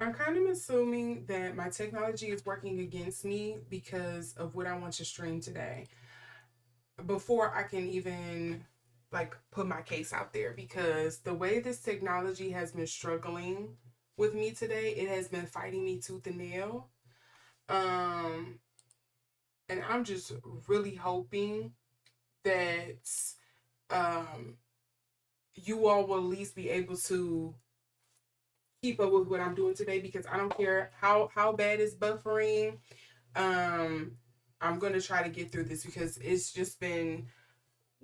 I'm kind of assuming that my technology is working against me because of what I want to stream today. Before I can even like put my case out there, because the way this technology has been struggling with me today, it has been fighting me tooth and nail. Um, and I'm just really hoping that um, you all will at least be able to keep up with what I'm doing today, because I don't care how bad it's buffering. Um, I'm gonna try to get through this because it's just been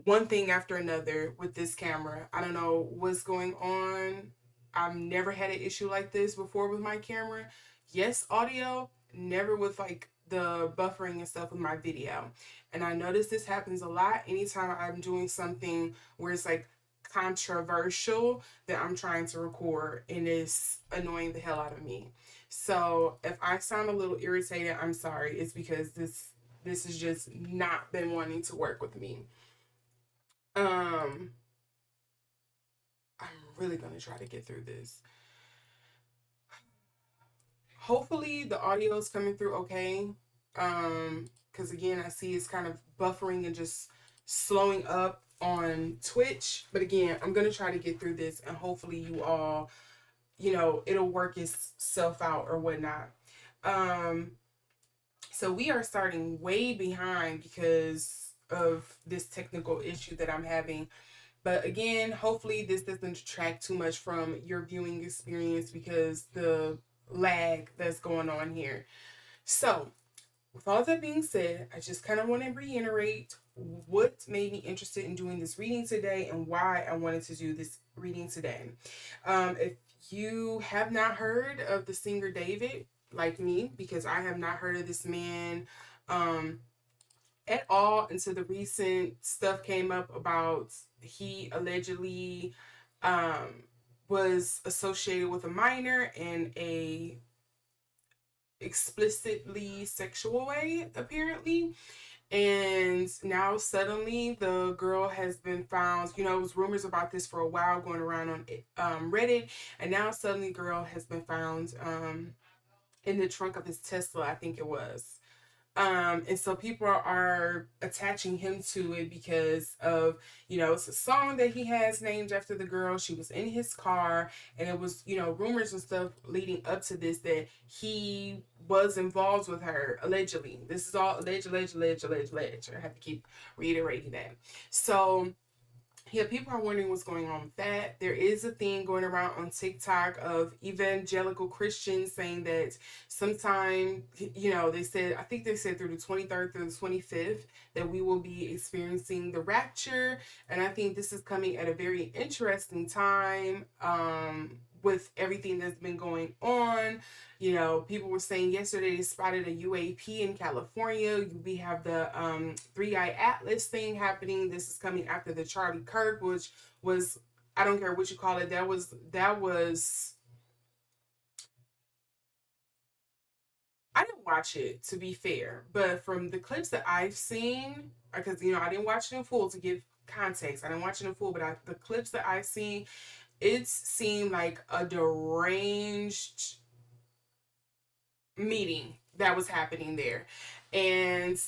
one thing after another with this camera. I don't know what's going on. I've never had an issue like this before with my camera. Yes, audio, never with like the buffering and stuff with my video. And I notice this happens a lot anytime I'm doing something where it's like controversial that I'm trying to record, and it's annoying the hell out of me. So if I sound a little irritated, I'm sorry. It's because this has just not been wanting to work with me. Um, I'm really gonna try to get through this. Hopefully the audio is coming through okay. Because again, I see it's kind of buffering and just slowing up on Twitch. But again, I'm gonna try to get through this, and hopefully you all, it'll work itself out or whatnot. Um, so we are starting way behind because of this technical issue that I'm having. But again, hopefully this doesn't detract too much from your viewing experience because the lag that's going on here. So, with all that being said, I just kind of want to reiterate what made me interested in doing this reading today and why I wanted to do this reading today. If you have not heard of the singer David, like me, because I have not heard of this man at all until the recent stuff came up about he allegedly um, was associated with a minor in a explicitly sexual way, apparently. And now suddenly the girl has been found. It was rumors about this for a while going around on Reddit, and now suddenly the girl has been found in the trunk of his Tesla, I think it was. And so people are attaching him to it because of, it's a song that he has named after the girl. She was in his car, and it was, rumors and stuff leading up to this that he was involved with her, allegedly. This is all alleged. I have to keep reiterating that. So, yeah, people are wondering what's going on with that. There is a thing going around on TikTok of evangelical Christians saying that sometime, they said, I think they said through the 23rd through the 25th, that we will be experiencing the rapture. And I think this is coming at a very interesting time. With everything that's been going on. People were saying yesterday they spotted a UAP in California. We have the three-eye atlas thing happening. This is coming after the Charlie Kirk, which was, I don't care what you call it, that was I didn't watch it, to be fair, but from the clips that I've seen, because I didn't watch it in full to give context. I didn't watch it in full, but the clips that I've seen, it seemed like a deranged meeting that was happening there. And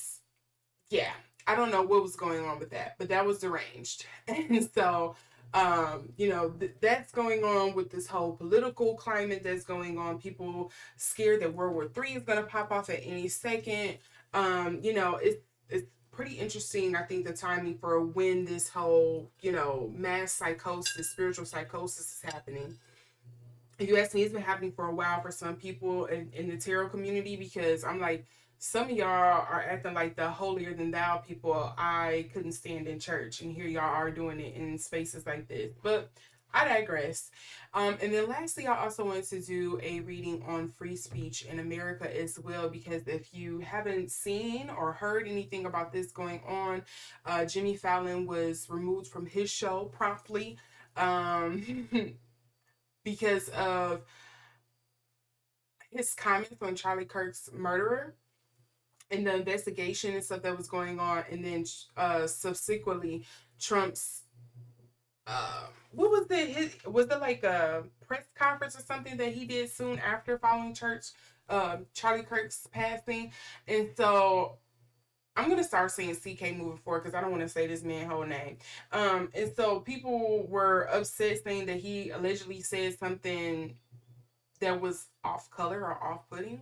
yeah, I don't know what was going on with that, but that was deranged. And so, that's going on with this whole political climate that's going on. People scared that World War III is going to pop off at any second. It's pretty interesting, I think, the timing for when this whole, mass psychosis, spiritual psychosis is happening. If you ask me, it's been happening for a while for some people in the tarot community, because I'm like, some of y'all are acting like the holier than thou people I couldn't stand in church, and here y'all are doing it in spaces like this. But I digress. And then lastly, I also wanted to do a reading on free speech in America as well, because if you haven't seen or heard anything about this going on, Jimmy Fallon was removed from his show promptly. Because of his comments on Charlie Kirk's murderer and the investigation and stuff that was going on, and then subsequently Trump's what was it? Was it like a press conference or something that he did soon after following church, Charlie Kirk's passing? And so I'm gonna start saying CK moving forward because I don't want to say this man's whole name. And so people were upset saying that he allegedly said something that was off color or off putting.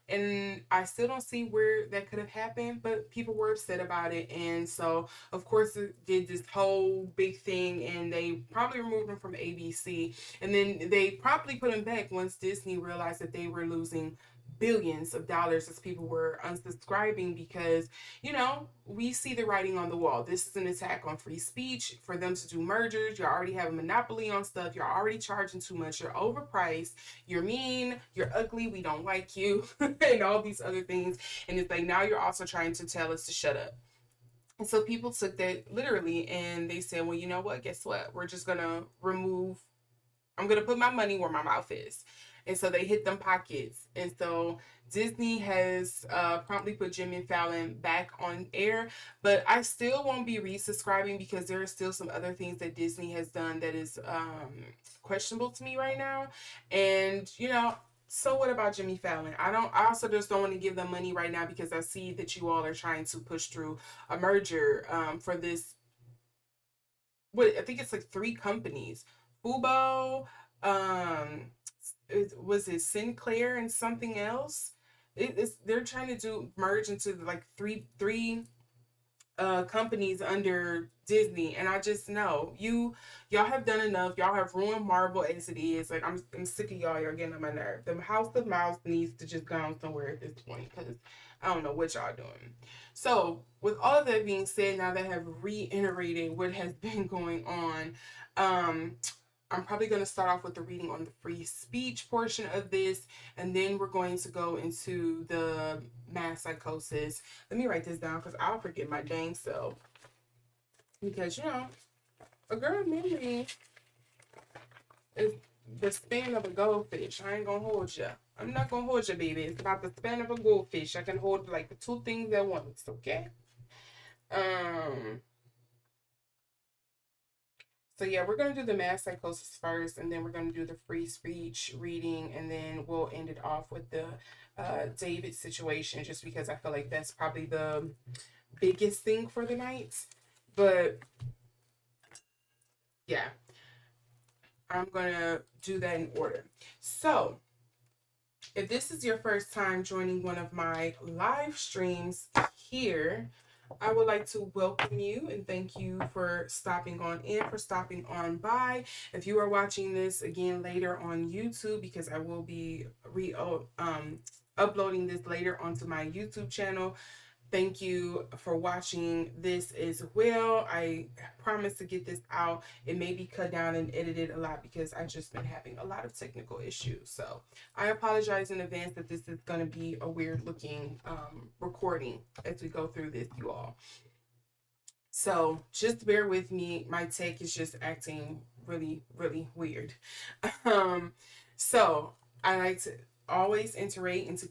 And I still don't see where that could have happened, but people were upset about it. And so, of course, it did this whole big thing, and they probably removed him from ABC. And then they probably put him back once Disney realized that they were losing billions of dollars as people were unsubscribing because, we see the writing on the wall. This is an attack on free speech. For them to do mergers, you already have a monopoly on stuff. You're already charging too much. You're overpriced. You're mean. You're ugly. We don't like you. And all these other things. And it's like now you're also trying to tell us to shut up. And so people took that literally and they said, well, you know what? Guess what? We're just going to I'm going to put my money where my mouth is. And so they hit them pockets. And so Disney has promptly put Jimmy Fallon back on air. But I still won't be resubscribing because there are still some other things that Disney has done that is questionable to me right now. And, so what about Jimmy Fallon? I also just don't want to give them money right now because I see that you all are trying to push through a merger for this. What I think it's like 3 companies. Fubo, um, was it Sinclair and something else? They're trying to merge into like three companies under Disney, and I just know y'all have done enough. Y'all have ruined Marvel as it is. Like I'm sick of y'all. Y'all getting on my nerve. The House of Mouse needs to just go on somewhere at this point because I don't know what y'all doing. So with all of that being said, now that I have reiterated what has been going on, I'm probably going to start off with the reading on the free speech portion of this, and then we're going to go into the mass psychosis. Let me write this down because I'll forget my dang self. Because, a girl memory is the span of a goldfish. I ain't going to hold you. I'm not going to hold you, baby. It's about the span of a goldfish. I can hold like the 2 things at once, okay? So yeah, we're gonna do the mass psychosis first, and then we're gonna do the free speech reading, and then we'll end it off with the David situation, just because I feel like that's probably the biggest thing for the night. But yeah, I'm gonna do that in order. So if this is your first time joining one of my live streams here, I would like to welcome you and thank you for stopping on in, for stopping on by. If you are watching this again later on YouTube, because I will be uploading this later onto my YouTube channel, thank you for watching this as well. I promise to get this out. It may be cut down and edited a lot because I've just been having a lot of technical issues. So I apologize in advance that this is going to be a weird looking recording as we go through this, you all. So just bear with me. My tech is just acting really, really weird. So I like to always iterate and to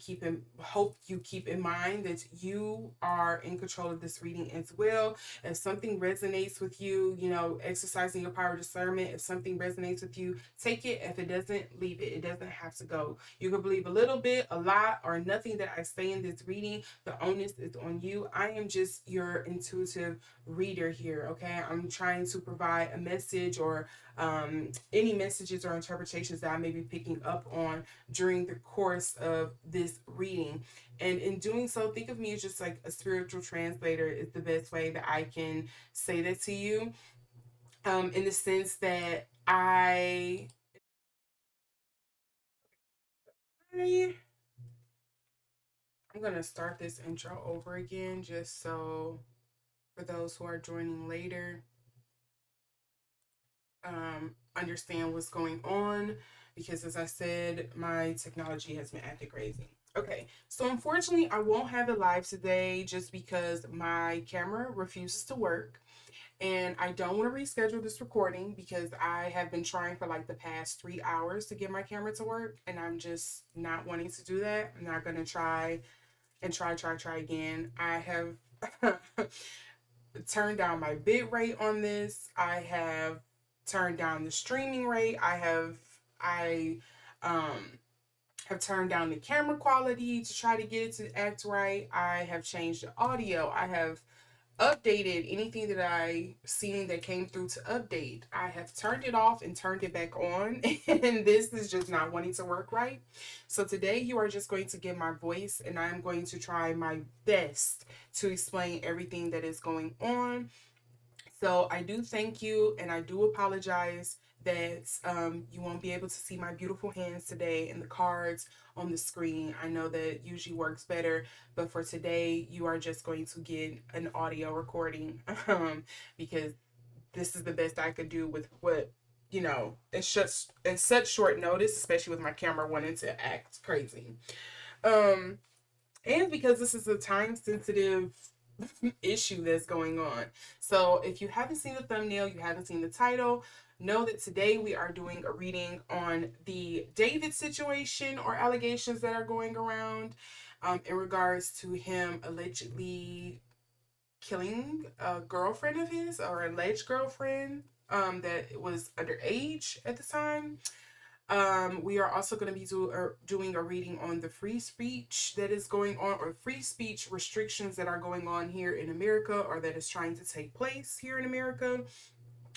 hope you keep in mind that you are in control of this reading as well. If something resonates with you, exercising your power of discernment, if something resonates with you, take it. If it doesn't, leave it. It doesn't have to go. You can believe a little bit, a lot, or nothing that I say in this reading. The onus is on you. I am just your intuitive reader here, okay? I'm trying to provide a message or any messages or interpretations that I may be picking up on during the course of this reading. And in doing so, think of me as just like a spiritual translator is the best way that I can say that to you. In the sense that I'm going to start this intro over again just so for those who are joining later, understand what's going on, because as I said, my technology has been acting crazy. Okay, so unfortunately I won't have it live today just because my camera refuses to work, and I don't want to reschedule this recording because I have been trying for like the past 3 hours to get my camera to work, and I'm just not wanting to do that. I'm not going to try again. I have turned down my bit rate on this. I have turned down the streaming rate. I have turned down the camera quality to try to get it to act right. I have changed the audio. I have updated anything that I seen that came through to update. I have turned it off and turned it back on, and this is just not wanting to work right. So today you are just going to get my voice, and I'm going to try my best to explain everything that is going on. So I do thank you, and I do apologize that you won't be able to see my beautiful hands today and the cards on the screen. I know that usually works better, but for today, you are just going to get an audio recording because this is the best I could do with what, in such short notice, especially with my camera wanting to act crazy. Um, and because this is a time sensitive issue that's going on. So if you haven't seen the thumbnail, you haven't seen the title, know that today we are doing a reading on the David situation or allegations that are going around in regards to him allegedly killing a girlfriend of his or alleged girlfriend that was underage at the time. We are also going to be doing a reading on the free speech that is going on, or free speech restrictions that are going on here in America, or that is trying to take place here in America.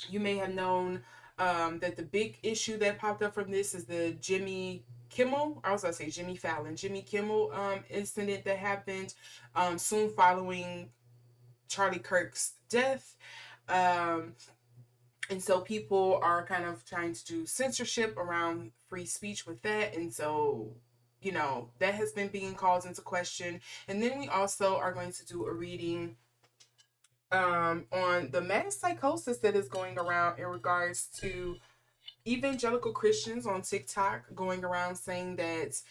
You may have known that the big issue that popped up from this is the Jimmy Kimmel, I was going to say Jimmy Fallon, Jimmy Kimmel incident that happened soon following Charlie Kirk's death. And so people are kind of trying to do censorship around free speech with that. And so, that has been being called into question. And then we also are going to do a reading on the mass psychosis that is going around in regards to evangelical Christians on TikTok going around saying that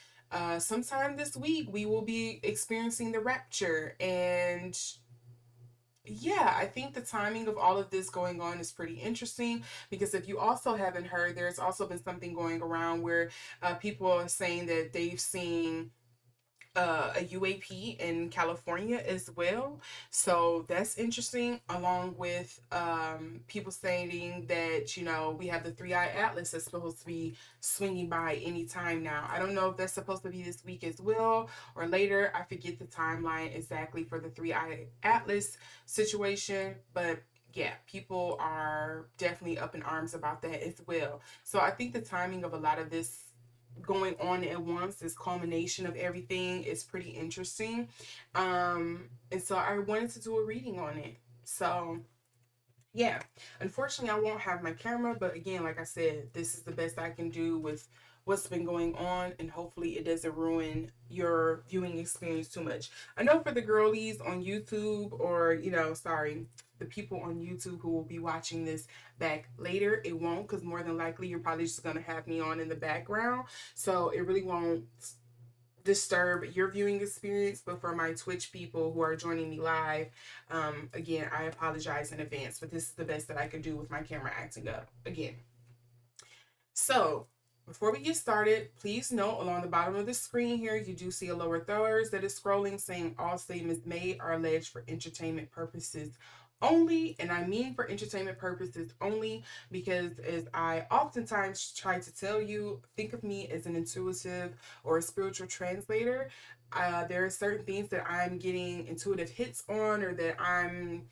sometime this week we will be experiencing the rapture. And yeah, I think the timing of all of this going on is pretty interesting because if you also haven't heard, there's also been something going around where people are saying that they've seen a UAP in California as well. So that's interesting, along with people saying that, we have the Three-Eye Atlas that's supposed to be swinging by any time now. I don't know if that's supposed to be this week as well or later. I forget the timeline exactly for the Three-Eye Atlas situation, but yeah, people are definitely up in arms about that as well. So I think the timing of a lot of this going on at once, this culmination of everything, is pretty interesting. And so I wanted to do a reading on it. So yeah, unfortunately I won't have my camera, but again, like I said, this is the best I can do with what's been going on, and hopefully it doesn't ruin your viewing experience too much. I know for the girlies on YouTube, or sorry, the people on YouTube who will be watching this back later, it won't, because more than likely you're probably just going to have me on in the background, so it really won't disturb your viewing experience. But for my Twitch people who are joining me live, again, I apologize in advance, but this is the best that I can do with my camera acting up again. So before we get started, please note along the bottom of the screen here, you do see a lower third that is scrolling saying all statements made are alleged for entertainment purposes only. And I mean for entertainment purposes only because, as I oftentimes try to tell you, think of me as an intuitive or a spiritual translator. There are certain things that I'm getting intuitive hits on, or that I'm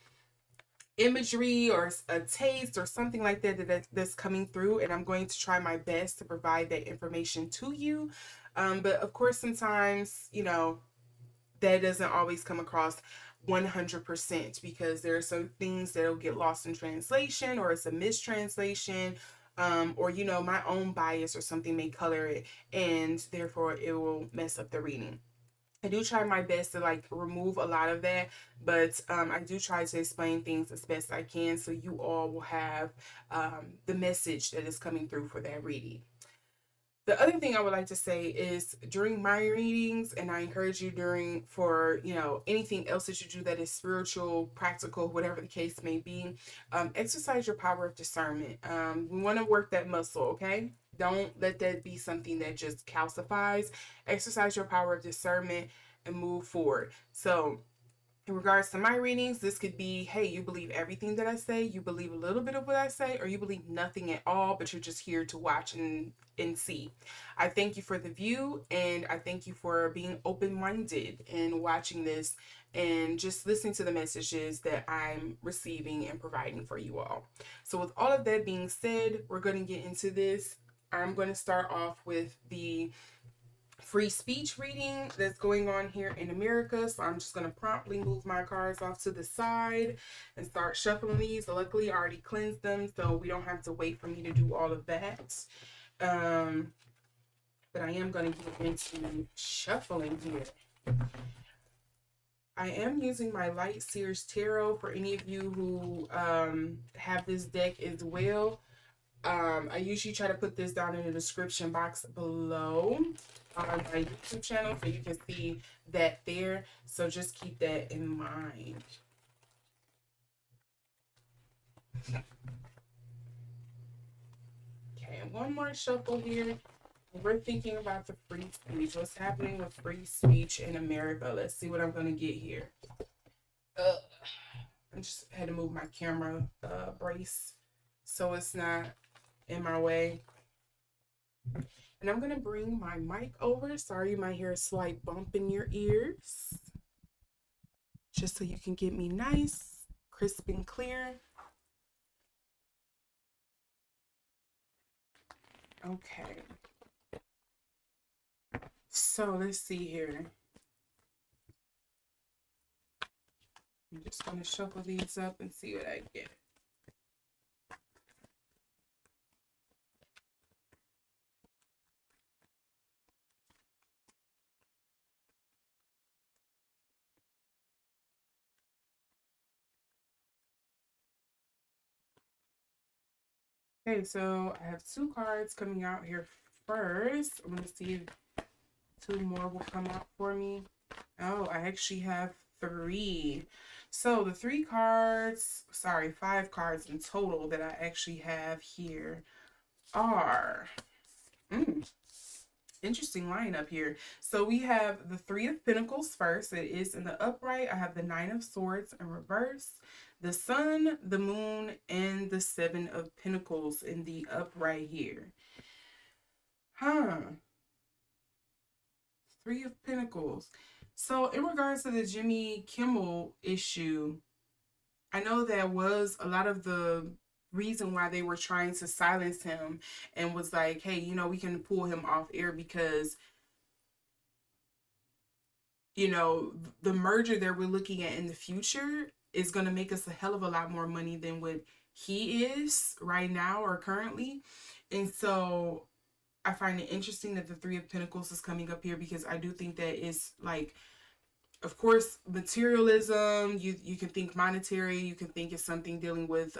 imagery or a taste or something like that's coming through, and I'm going to try my best to provide that information to you. But of course, sometimes that doesn't always come across 100% because there are some things that'll get lost in translation, or it's a mistranslation, or my own bias or something may color it, and therefore it will mess up the reading. I do try my best to remove a lot of that, but I do try to explain things as best I can so you all will have the message that is coming through for that reading. The other thing I would like to say is during my readings, and I encourage you for anything else that you do that is spiritual, practical, whatever the case may be, exercise your power of discernment. We want to work that muscle, okay? Don't let that be something that just calcifies. Exercise your power of discernment and move forward. So In regards to my readings, this could be, hey, you believe everything that I say, you believe a little bit of what I say, or you believe nothing at all, but you're just here to watch and see. I thank you for the view, and I thank you for being open-minded and watching this and just listening to the messages that I'm receiving and providing for you all. So with all of that being said, we're going to get into this. I'm going to start off with the free speech reading that's going on here in America. So I'm just going to promptly move my cards off to the side and start shuffling these. Luckily, I already cleansed them, so we don't have to wait for me to do all of that. But I am going to get into shuffling here. I am using my Light Seers Tarot for any of you who have this deck as well. I usually try to put this down in the description box below on my YouTube channel so you can see that there. So just keep that in mind. Okay, one more shuffle here. We're thinking about the free speech. What's happening with free speech in America? Let's see what I'm going to get here. I just had to move my camera brace so it's not in my way. And I'm going to bring my mic over. Sorry, you might hear a slight bump in your ears. Just so you can get me nice, crisp, and clear. Okay. So let's see here. I'm just going to shuffle these up and see what I get. Okay, so I have two cards coming out here first. I'm going to see if two more will come out for me. Oh, I actually have three. So the five cards in total that I actually have here are interesting lineup here. So we have the Three of Pentacles first. It is in the upright. I have the Nine of Swords in reverse, the Sun, the Moon, and the Seven of Pentacles in the upright here. Three of Pentacles. So in regards to the Jimmy Kimmel issue, I know that was a lot of the reason why they were trying to silence him and was like, hey, you know, we can pull him off air because, you know, the merger that we're looking at in the future is going to make us a hell of a lot more money than what he is right now or currently. And so I find it interesting that the Three of Pentacles is coming up here because I do think that it's like, of course, materialism, you can think monetary, you can think it's something dealing with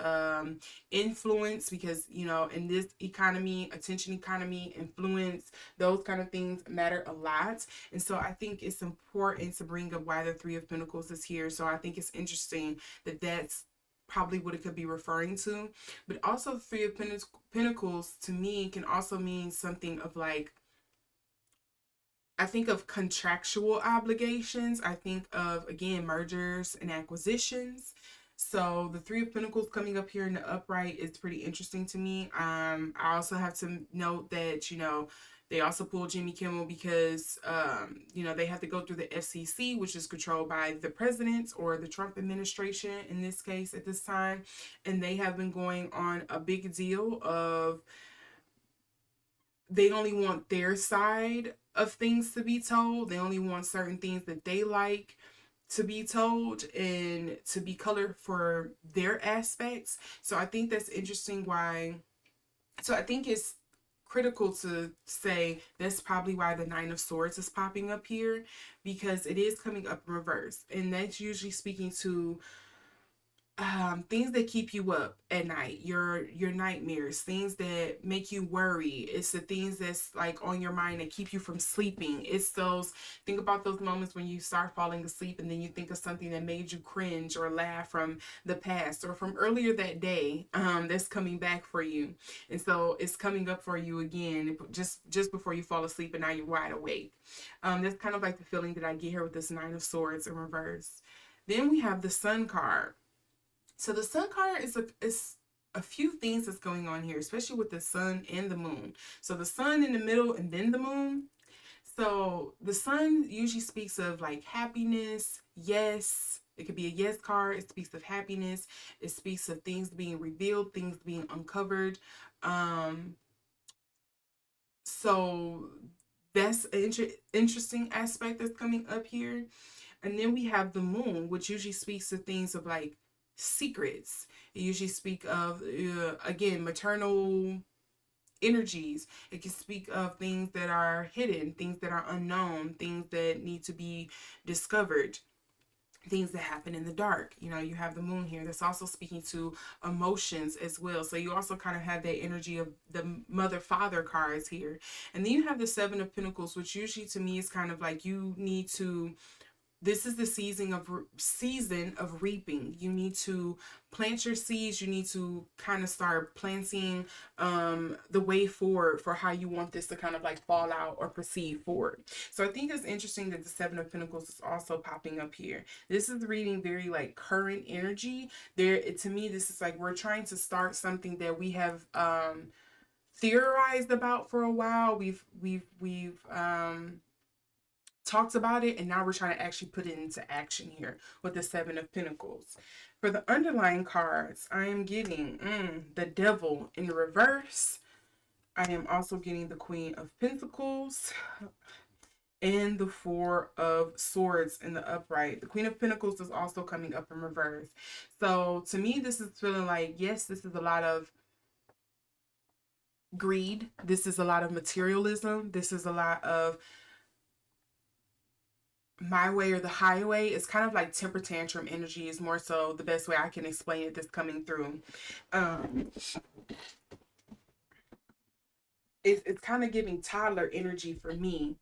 influence because, you know, in this economy, attention economy, influence, those kind of things matter a lot. And so I think it's important to bring up why the Three of Pentacles is here. So I think it's interesting that that's probably what it could be referring to. But also the Three of Pentacles to me can also mean something of like, I think of contractual obligations. I think of, again, mergers and acquisitions. So the Three of Pentacles coming up here in the upright is pretty interesting to me. I also have to note that, you know, they also pulled Jimmy Kimmel because, you know, they have to go through the FCC, which is controlled by the president or the Trump administration in this case at this time. And they have been going on a big deal of they only want their side of things to be told. They only want certain things that they like to be told and to be colored for their aspects. So I think that's interesting so I think it's critical to say that's probably why the Nine of Swords is popping up here because it is coming up in reverse. And that's usually speaking to things that keep you up at night, your nightmares, things that make you worry. It's the things that's like on your mind that keep you from sleeping. It's those, think about those moments when you start falling asleep and then you think of something that made you cringe or laugh from the past or from earlier that day, that's coming back for you. And so it's coming up for you again just before you fall asleep and now you're wide awake. That's kind of like the feeling that I get here with this Nine of Swords in reverse. Then we have the Sun card. So the Sun card is a few things that's going on here, especially with the Sun and the Moon. So the Sun in the middle and then the Moon. So the Sun usually speaks of like happiness, yes. It could be a yes card. It speaks of happiness. It speaks of things being revealed, things being uncovered. So that's an interesting aspect that's coming up here. And then we have the Moon, which usually speaks of things of like secrets. It usually speak of again, maternal energies. It can speak of things that are hidden, things that are unknown, things that need to be discovered, things that happen in the dark. You know, you have the Moon here. That's also speaking to emotions as well. So you also kind of have that energy of the mother father cards here. And then you have the Seven of Pentacles, which usually to me is kind of like you need to, this is the season of reaping. You need to plant your seeds. You need to kind of start planting the way forward for how you want this to kind of like fall out or proceed forward. So I think it's interesting that the Seven of Pentacles is also popping up here. This is reading very like current energy. There, to me, this is like we're trying to start something that we have theorized about for a while. We've talked about it, and now we're trying to actually put it into action here with the Seven of Pentacles. For the underlying cards, I am getting the Devil in the reverse. I am also getting the Queen of Pentacles and the Four of Swords in the upright. The Queen of Pentacles is also coming up in reverse. So to me, this is feeling like, yes, this is a lot of greed. This is a lot of materialism. This is a lot of my way or the highway. Is kind of like temper tantrum energy is more so the best way I can explain it that's coming through. It's kind of giving toddler energy for me.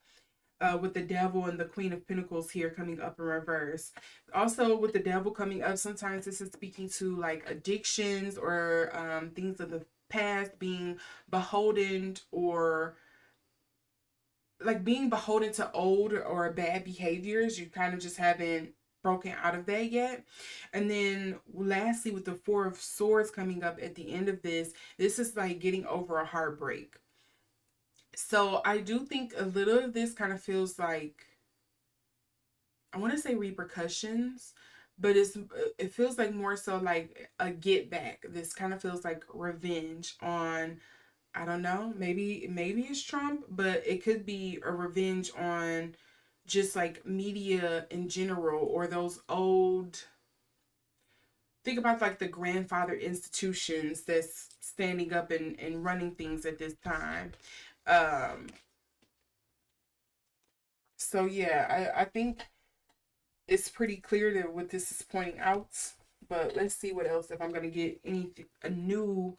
With the Devil and the Queen of Pentacles here coming up in reverse. Also with the Devil coming up, sometimes this is speaking to like addictions or things of the past, being beholden or like being beholden to old or bad behaviors. You kind of just haven't broken out of that yet. And then lastly, with the Four of Swords coming up at the end of this is like getting over a heartbreak. So I do think a little of this kind of feels like, I want to say repercussions, but it feels like more so like a get back. This kind of feels like revenge on, I don't know, maybe it's Trump, but it could be a revenge on just like media in general, or those old, think about like the grandfather institutions that's standing up and running things at this time. So yeah, I think it's pretty clear that what this is pointing out, but let's see what else, if I'm going to get anything, a new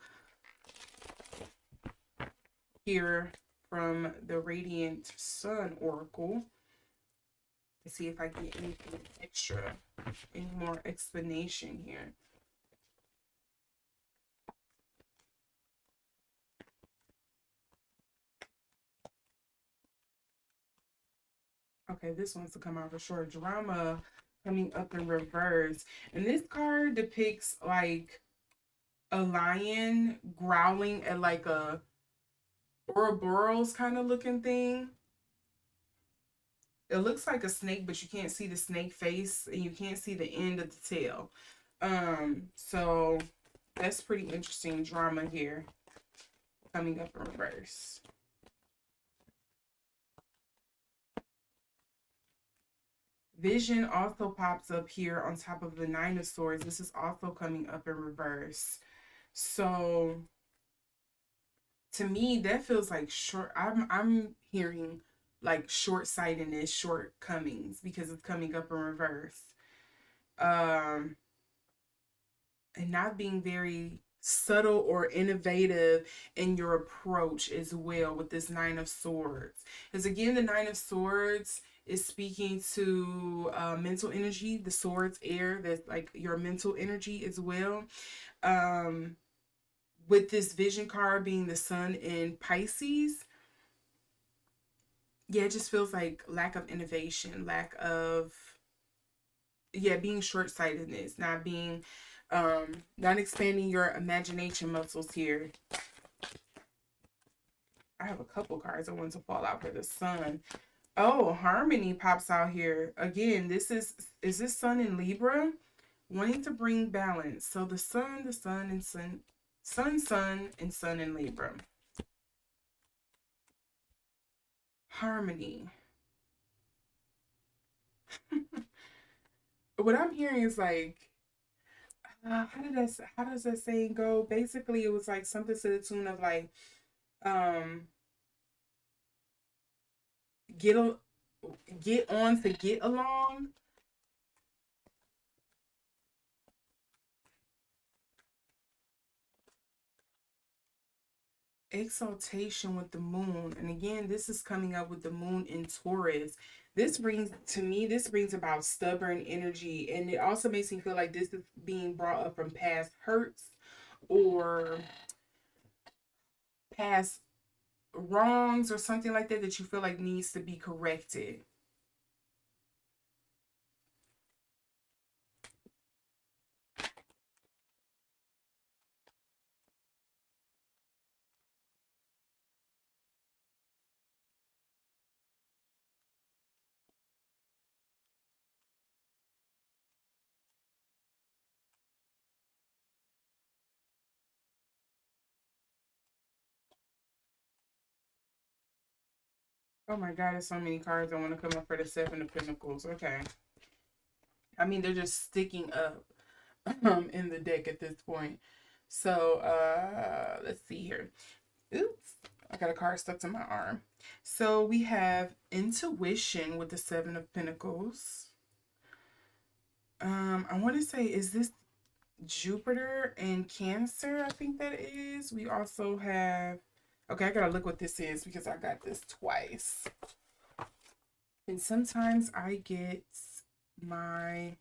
here from the Radiant Sun Oracle. Let's see if I get anything extra, any more explanation here. Okay, this one's to come out for sure. Drama coming up in reverse. And this card depicts like a lion growling at like a Ouroboros kind of looking thing. It looks like a snake, but you can't see the snake face and you can't see the end of the tail. So that's pretty interesting drama here coming up in reverse. Vision also pops up here on top of the Nine of Swords. This is also coming up in reverse. So to me, that feels like short. I'm hearing like short-sightedness, shortcomings, because it's coming up in reverse. And not being very subtle or innovative in your approach as well with this Nine of Swords. Because again, the Nine of Swords is speaking to mental energy. The swords air, that's like your mental energy as well. With this vision card being the Sun in Pisces, yeah, it just feels like lack of innovation, lack of yeah, being short-sightedness, not being not expanding your imagination muscles here. I have a couple cards I want to fall out for the sun. Oh, harmony pops out here. Again, is this sun in Libra? Wanting to bring balance. So the sun and sun and sun in Libra. Harmony. What I'm hearing is like how does that saying go? Basically, it was like something to the tune of like um get a, get on to get along. Exaltation with the moon, and again, this is coming up with the moon in Taurus. This brings about stubborn energy, and it also makes me feel like this is being brought up from past hurts or past wrongs or something like that that you feel like needs to be corrected. Oh my god, there's so many cards I want to come up for the Seven of Pentacles. Okay. I mean, they're just sticking up in the deck at this point. So let's see here. Oops, I got a card stuck to my arm. So we have intuition with the Seven of Pentacles. I want to say, is this Jupiter and Cancer? I think that is. We also have. Okay, I gotta look what this is because I got this twice. And sometimes I get my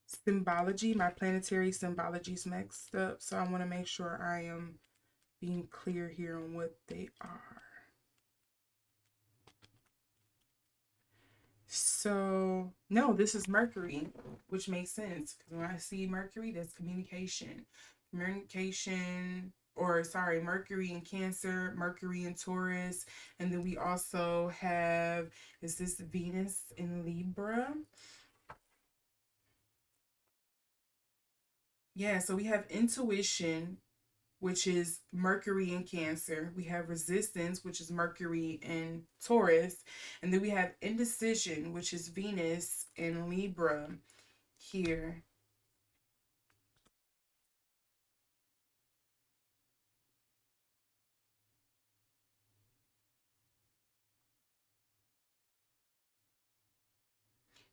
symbology, my planetary symbologies mixed up. So I want to make sure I am being clear here on what they are. So, no, this is Mercury, which makes sense because when I see Mercury, that's communication. Communication, or sorry, Mercury in Cancer, Mercury in Taurus. And then we also have, is this Venus in Libra? Yeah, so we have intuition, which is Mercury in Cancer. We have resistance, which is Mercury in Taurus. And then we have indecision, which is Venus in Libra here.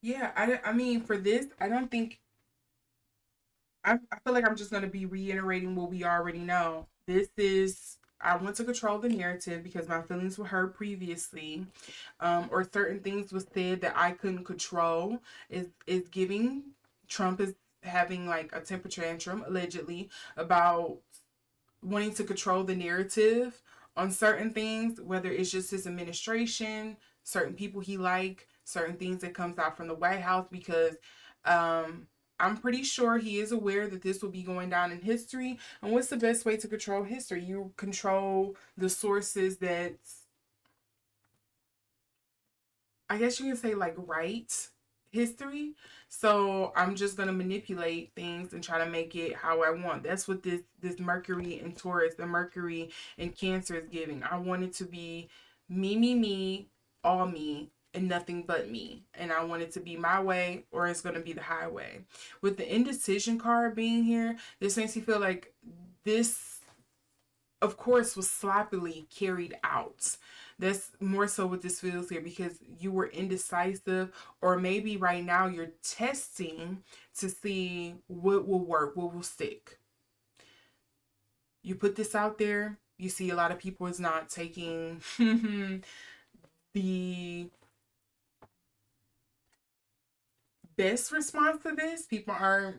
Yeah, I mean, for this, I don't think, I feel like I'm just going to be reiterating what we already know. This is, I want to control the narrative because my feelings were hurt previously, or certain things was said that I couldn't control. Is giving Trump is having like a temper tantrum allegedly about wanting to control the narrative on certain things, whether it's just his administration, certain people he like, certain things that comes out from the White House, because I'm pretty sure he is aware that this will be going down in history. And what's the best way to control history? You control the sources that, I guess you can say, like, write history. So I'm just gonna manipulate things and try to make it how I want. That's what this Mercury in Taurus, the Mercury in Cancer is giving. I want it to be me, all me, and nothing but me. And I want it to be my way or it's gonna be the highway. With the indecision card being here, this makes me feel like this, of course, was sloppily carried out. That's more so what this feels here, because you were indecisive, or maybe right now you're testing to see what will work, what will stick. You put this out there, you see a lot of people is not taking the best response to this. People aren't,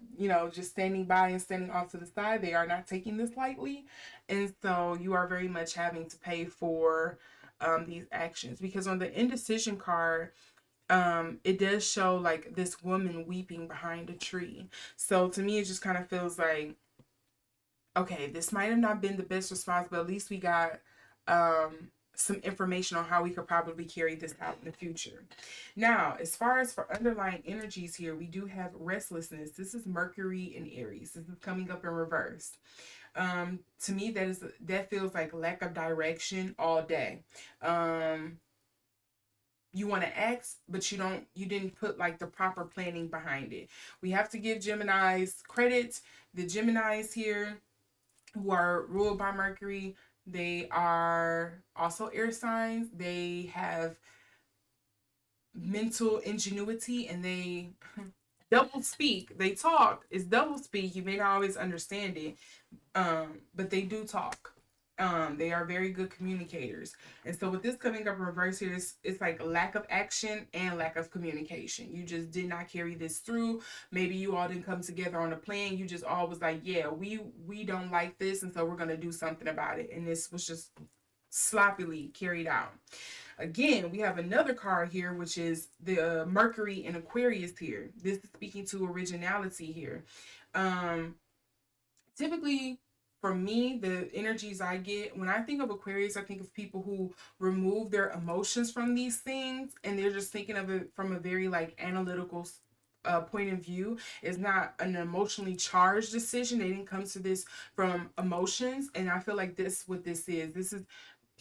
just standing by and standing off to the side. They are not taking this lightly. And so you are very much having to pay for these actions. Because on the indecision card, it does show like this woman weeping behind a tree. So to me, it just kind of feels like, okay, this might have not been the best response, but at least we got some information on how we could probably carry this out in the future. Now, as far as for underlying energies here, we do have restlessness. This is Mercury in Aries. This is coming up in reverse. To me, that feels like lack of direction all day. You want to act, but you didn't put like the proper planning behind it. We have to give Geminis credit. The Geminis here, who are ruled by Mercury, they are also air signs. They have mental ingenuity, and they double speak. They talk. It's double speak. You may not always understand it, but they do talk. They are very good communicators. And so with this coming up in reverse here, it's like lack of action and lack of communication. You just did not carry this through. Maybe you all didn't come together on a plan. You just all was like, yeah, we don't like this, and so we're gonna do something about it. And this was just sloppily carried out. Again, we have another card here, which is the Mercury in Aquarius here. This is speaking to originality here. Typically, for me, the energies I get when I think of Aquarius, I think of people who remove their emotions from these things, and they're just thinking of it from a very like analytical point of view. It's not an emotionally charged decision. They didn't come to this from emotions, and I feel like what this is. This is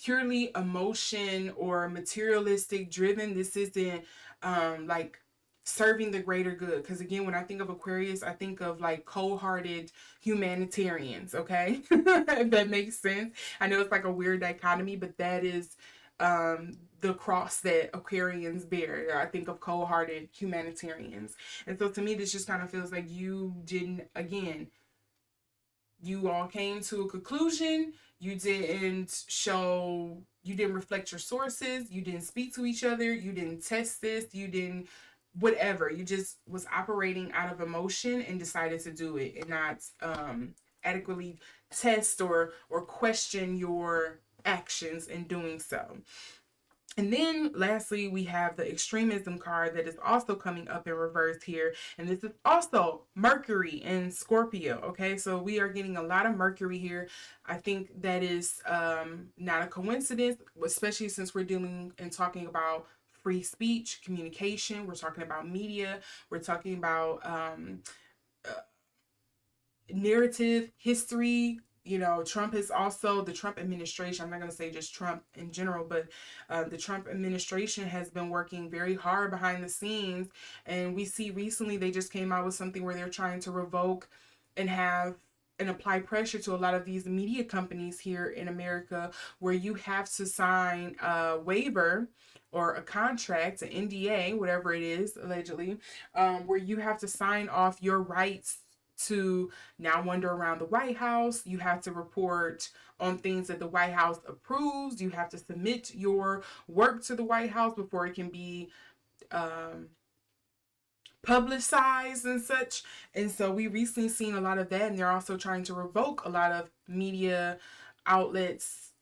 purely emotion or materialistic driven. This isn't like serving the greater good, because again, when I think of Aquarius, I think of like cold-hearted humanitarians. Okay. If that makes sense. I know it's like a weird dichotomy, but that is the cross that Aquarians bear. I think of cold-hearted humanitarians. And so to me, this just kind of feels like you all came to a conclusion. You didn't reflect your sources. You didn't speak to each other. You didn't test this. You didn't whatever. You just was operating out of emotion and decided to do it, and not adequately test or question your actions in doing so. And then lastly, we have the extremism card that is also coming up in reverse here. And this is also Mercury in Scorpio. Okay, so we are getting a lot of Mercury here. I think that is not a coincidence, especially since we're dealing and talking about free speech, communication. We're talking about media. We're talking about narrative, history. Trump is also the Trump administration. I'm not going to say just Trump in general, but the Trump administration has been working very hard behind the scenes. And we see recently they just came out with something where they're trying to revoke and apply pressure to a lot of these media companies here in America, where you have to sign a waiver or a contract, an NDA, whatever it is, allegedly, where you have to sign off your rights to now wander around the White House. You have to report on things that the White House approves. You have to submit your work to the White House before it can be publicized and such. And so we recently seen a lot of that, and they're also trying to revoke a lot of media outlets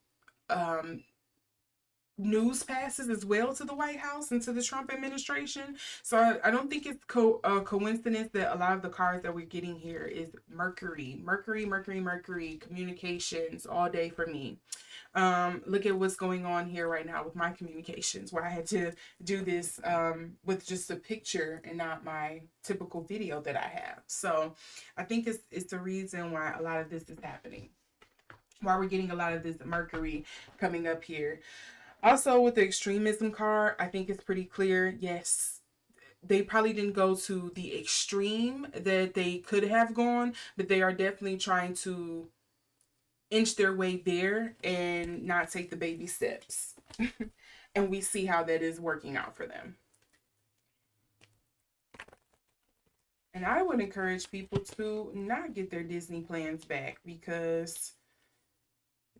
news passes as well to the White House and to the Trump administration. So I don't think it's a coincidence that a lot of the cards that we're getting here is Mercury, communications all day for me. Look at what's going on here right now with my communications, where I had to do this with just a picture and not my typical video that I have. So I think it's the reason why a lot of this is happening, why we're getting a lot of this Mercury coming up here. Also, with the extremism card, I think it's pretty clear. Yes, they probably didn't go to the extreme that they could have gone, but they are definitely trying to inch their way there and not take the baby steps. And we see how that is working out for them. And I would encourage people to not get their Disney plans back, because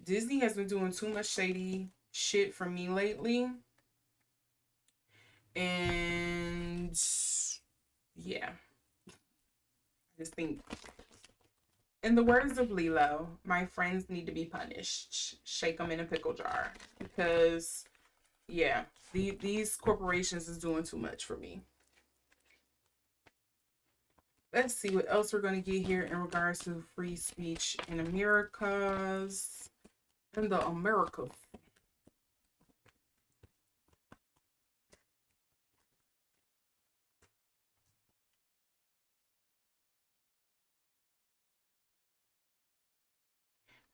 Disney has been doing too much shady shit for me lately. And yeah, I just think, in the words of Lilo, my friends need to be punished. Shake them in a pickle jar, because Yeah, these corporations is doing too much for me. Let's see what else we're going to get here in regards to free speech in Americas. In the Americas.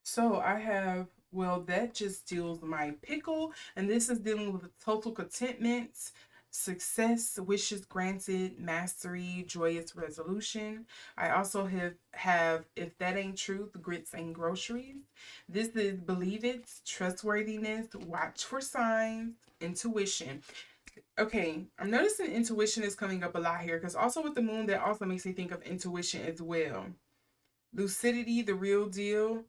So I have, well, that just deals my pickle, and this is dealing with total contentment, success, wishes granted, mastery, joyous resolution. I also have if that ain't truth, grits and groceries. This is believe it, trustworthiness, watch for signs, intuition. Okay, I'm noticing intuition is coming up a lot here because also with the moon, that also makes me think of intuition as well. Lucidity, the real deal.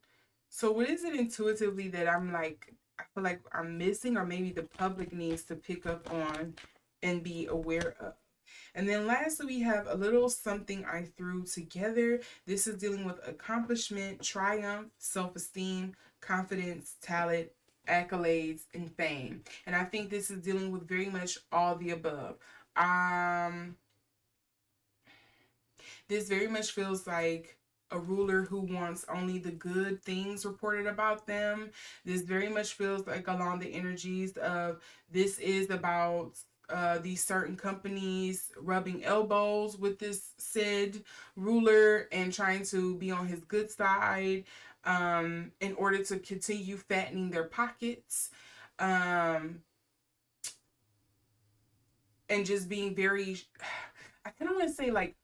So, what is it intuitively that I'm like, I feel like I'm missing, or maybe the public needs to pick up on and be aware of? And then lastly, we have a little something I threw together. This is dealing with accomplishment, triumph, self esteem, confidence, talent, accolades, and fame. And I think this is dealing with very much all the above. Um, this very much feels like a ruler who wants only the good things reported about them. This very much feels like along the energies of this is about these certain companies rubbing elbows with this said ruler and trying to be on his good side in order to continue fattening their pockets. Um, and just being very, I kind of want to say like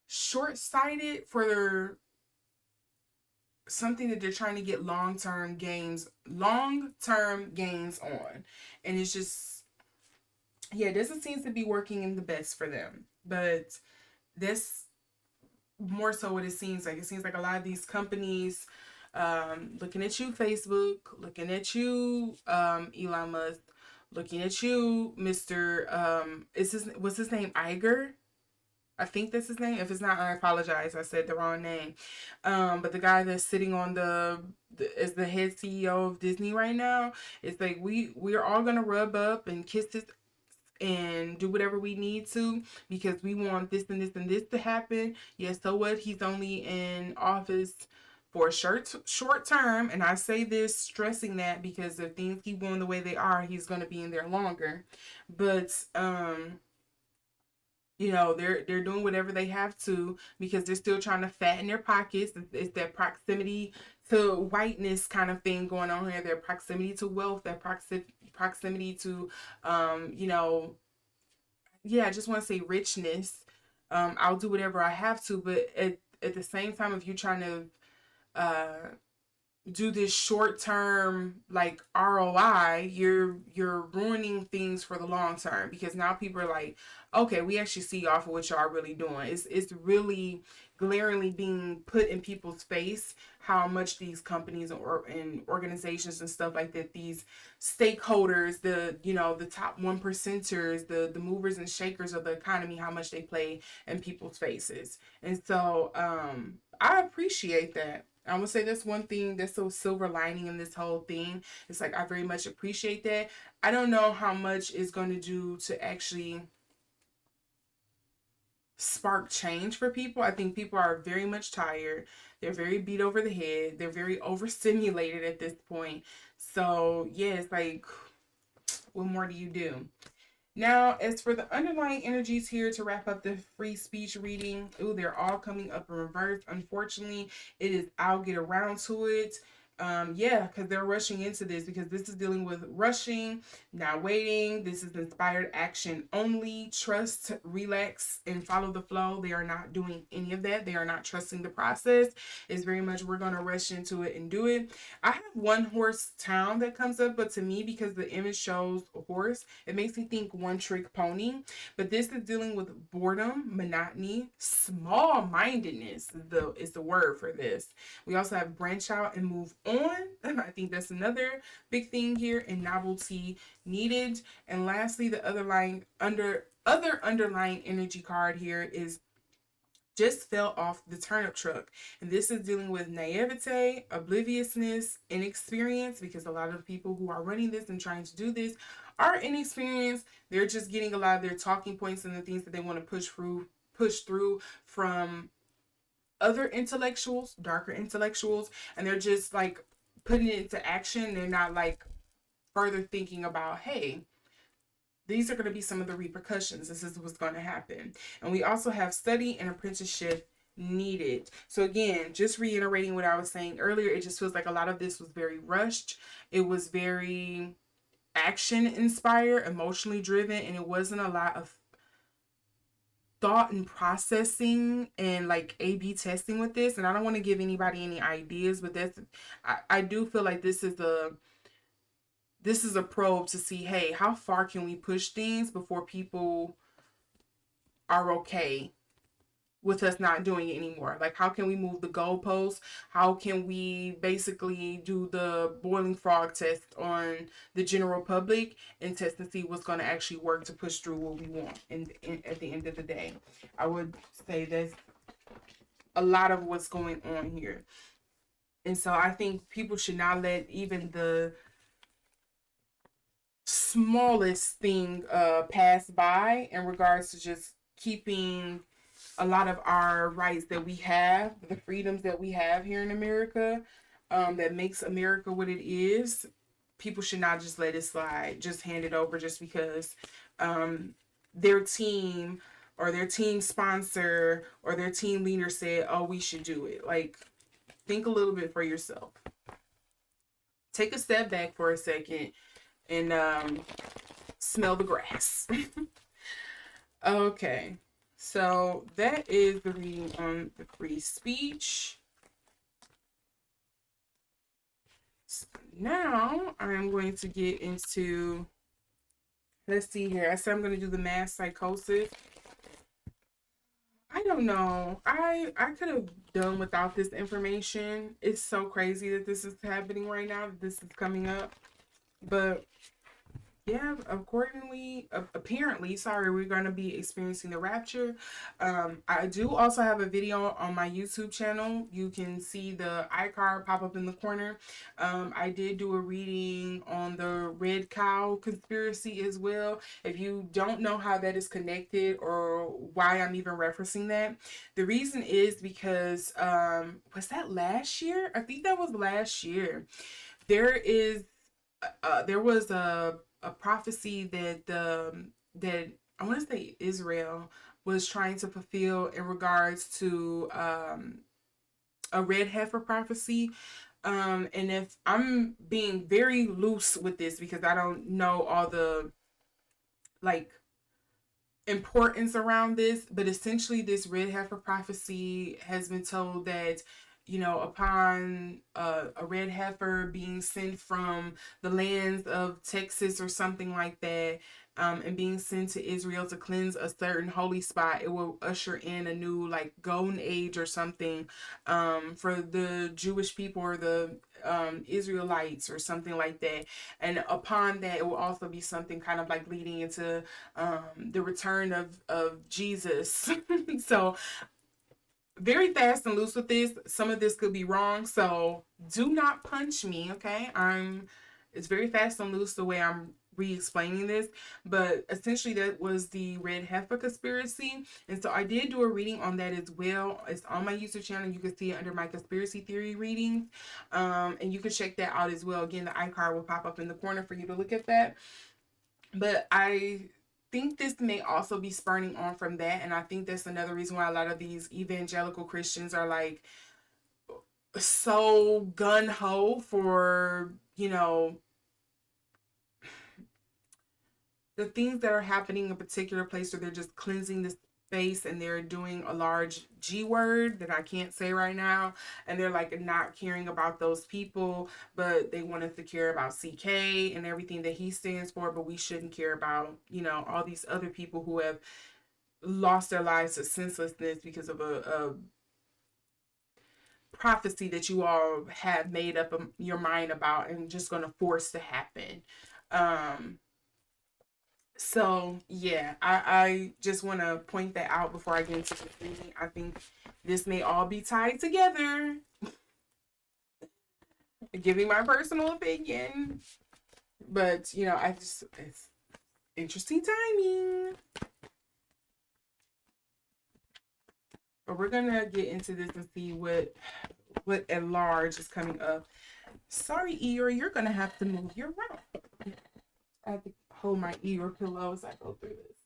short sighted for something that they're trying to get long term gains on. And it's just, yeah, it doesn't seem to be working in the best for them. But this more so what it seems like. It seems like a lot of these companies, looking at you, Facebook, looking at you, Elon Musk, looking at you, Mr. What's his name? Iger? I think that's his name. If it's not, I apologize. I said the wrong name. But the guy that's sitting on as the head CEO of Disney right now, it's like we are all gonna rub up and kiss his and do whatever we need to because we want this and this and this to happen. Yes, so what? He's only in office for a short term, and I say this stressing that because if things keep going the way they are, he's gonna be in there longer. But they're doing whatever they have to because they're still trying to fatten their pockets. It's that proximity to whiteness kind of thing going on here. Their proximity to wealth, that proximity to yeah, I just want to say richness. I'll do whatever I have to, but at the same time, if you're trying to uh do this short term like ROI, you're ruining things for the long term because now people are like, okay, we actually see off of what y'all really doing. It's really glaringly being put in people's face how much these companies and organizations and stuff like that, these stakeholders, the top 1%ers, the movers and shakers of the economy, how much they play in people's faces. And so I appreciate that. I would say that's one thing that's so silver lining in this whole thing. It's like I very much appreciate that. I don't know how much it's going to do to actually spark change for people. I think people are very much tired. They're very beat over the head. They're very overstimulated at this point. So, yeah, it's like, what more do you do? Now, as for the underlying energies here to wrap up the free speech reading, they're all coming up in reverse. Unfortunately, I'll get around to it. Yeah, because they're rushing into this because this is dealing with rushing, not waiting. This is inspired action only. Trust, relax, and follow the flow. They are not doing any of that. They are not trusting the process. It's very much we're going to rush into it and do it. I have one horse town that comes up, but to me, because the image shows a horse, it makes me think one trick pony. But this is dealing with boredom, monotony, small mindedness is the word for this. We also have branch out and move on. I think that's another big thing here, and novelty needed. And lastly, the other underlying energy card here is just fell off the turnip truck. And this is dealing with naivete, obliviousness, inexperience, because a lot of the people who are running this and trying to do this are inexperienced. They're just getting a lot of their talking points and the things that they want to push through from other intellectuals, darker intellectuals, and they're just like putting it into action. They're not like further thinking about, hey, these are going to be some of the repercussions. This is what's going to happen. And we also have study and apprenticeship needed. So again, just reiterating what I was saying earlier, it just feels like a lot of this was very rushed. It was very action inspired, emotionally driven, and it wasn't a lot of thought and processing and like A/B testing with this. And I don't want to give anybody any ideas, but I do feel like this is a probe to see, hey, how far can we push things before people are okay with us not doing it anymore? Like, how can we move the goalposts? How can we basically do the boiling frog test on the general public and test and see what's going to actually work to push through what we want? And at the end of the day, I would say that's a lot of what's going on here. And so I think people should not let even the smallest thing pass by in regards to just keeping a lot of our rights that we have, the freedoms that we have here in America, that makes America what it is. People should not just let it slide, just hand it over just because their team or their team sponsor or their team leader said, oh, we should do it. Like, think a little bit for yourself. Take a step back for a second and smell the grass. Okay, so that is the reading on the free speech. So now I'm going to get into, let's see here. I said I'm going to do the mass psychosis. I don't know. I could have done without this information. It's so crazy that this is happening right now, that this is coming up. But yeah, apparently, sorry, we're going to be experiencing the rapture. I do also have a video on my YouTube channel. You can see the iCard pop up in the corner. I did do a reading on the red cow conspiracy as well. If you don't know how that is connected or why I'm even referencing that, the reason is because, was that last year? I think that was last year. There was a prophecy that that I want to say Israel was trying to fulfill in regards to a red heifer prophecy. And if I'm being very loose with this because I don't know all the like importance around this, but essentially this red heifer prophecy has been told that, you know, upon a red heifer being sent from the lands of Texas or something like that, and being sent to Israel to cleanse a certain holy spot, it will usher in a new like golden age or something for the Jewish people or the Israelites or something like that. And upon that, it will also be something kind of like leading into the return of Jesus. So very fast and loose with this. Some of this could be wrong, so do not punch me, okay? It's very fast and loose the way I'm re-explaining this, but essentially that was the red heifer conspiracy. And so I did do a reading on that as well. It's on my YouTube channel. You can see it under my conspiracy theory readings, and you can check that out as well. Again, the iCard will pop up in the corner for you to look at that. But I think this may also be spurning on from that, and I think that's another reason why a lot of these evangelical Christians are like so gun-ho for, you know, the things that are happening in a particular place, where they're just cleansing the space and they're doing a large G word that I can't say right now, and they're like not caring about those people, but they want us to care about CK and everything that he stands for, but we shouldn't care about, you know, all these other people who have lost their lives to senselessness because of a prophecy that you all have made up your mind about and just going to force to happen. So yeah, I just want to point that out before I get into the reading. I think this may all be tied together. Giving my personal opinion, but I just it's interesting timing. But we're gonna get into this and see what at large is coming up. Sorry, Eeyore, you're gonna have to move your room. I have to hold my ear pillow as I go through this.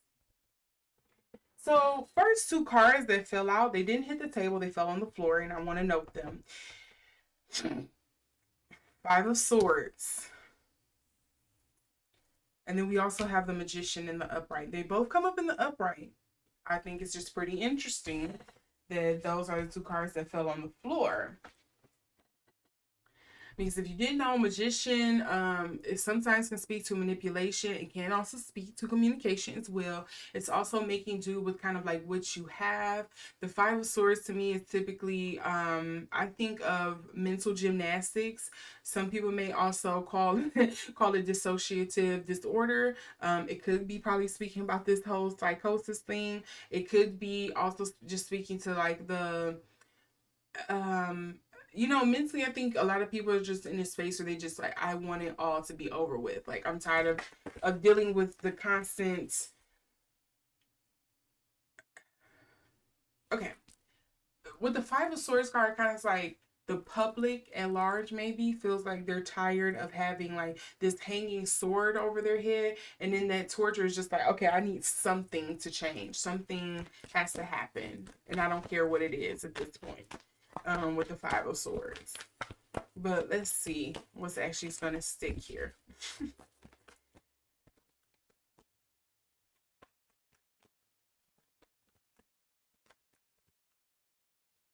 So first two cards that fell out, they didn't hit the table, they fell on the floor, and I want to note them. Five of Swords. And then we also have the Magician in the upright. They both come up in the upright. I think it's just pretty interesting that those are the two cards that fell on the floor. Because if you didn't know, Magician, it sometimes can speak to manipulation. It can also speak to communication as well. It's also making do with kind of like what you have. The Five of Swords to me is typically, I think of mental gymnastics. Some people may also call it dissociative disorder. It could be probably speaking about this whole psychosis thing. It could be also just speaking to like the mentally, I think a lot of people are just in a space where they just like, I want it all to be over with. Like, I'm tired of dealing with the constant. Okay, with the Five of Swords card, kind of like the public at large maybe feels like they're tired of having like this hanging sword over their head, and then that torture is just like, okay, I need something to change. Something has to happen, and I don't care what it is at this point. With the Five of Swords. But let's see what's actually going to stick here.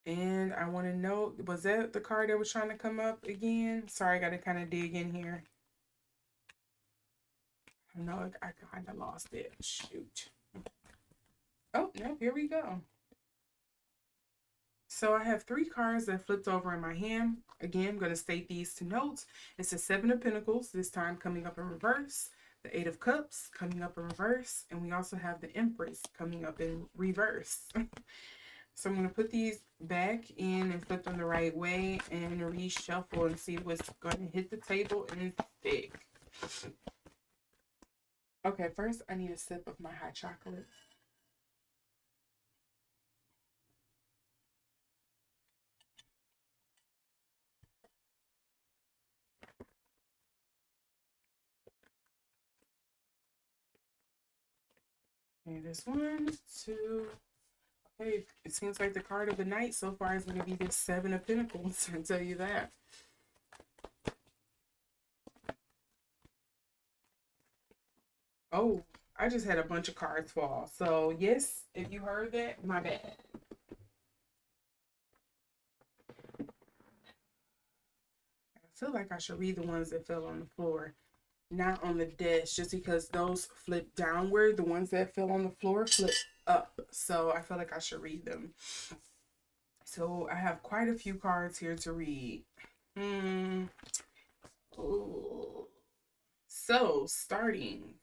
And I want to note, was that the card that was trying to come up again? Sorry, I got to kind of dig in here. I know I kind of lost it. Shoot. Oh, no, here we go. So I have three cards that flipped over in my hand. Again, I'm going to state these to notes. It's the Seven of Pentacles, this time coming up in reverse. The Eight of Cups coming up in reverse. And we also have the Empress coming up in reverse. So I'm going to put these back in and flip them the right way and reshuffle and see what's going to hit the table and stick. Okay, first I need a sip of my hot chocolate. Okay, this one, two. Okay, it seems like the card of the night so far is going to be the Seven of Pentacles. I tell you that. Oh, I just had a bunch of cards fall. So yes, if you heard that, my bad. I feel like I should read the ones that fell on the floor, not on the desk, just because those flip downward. The ones that fell on the floor flip up. So I feel like I should read them. So I have quite a few cards here to read. So starting,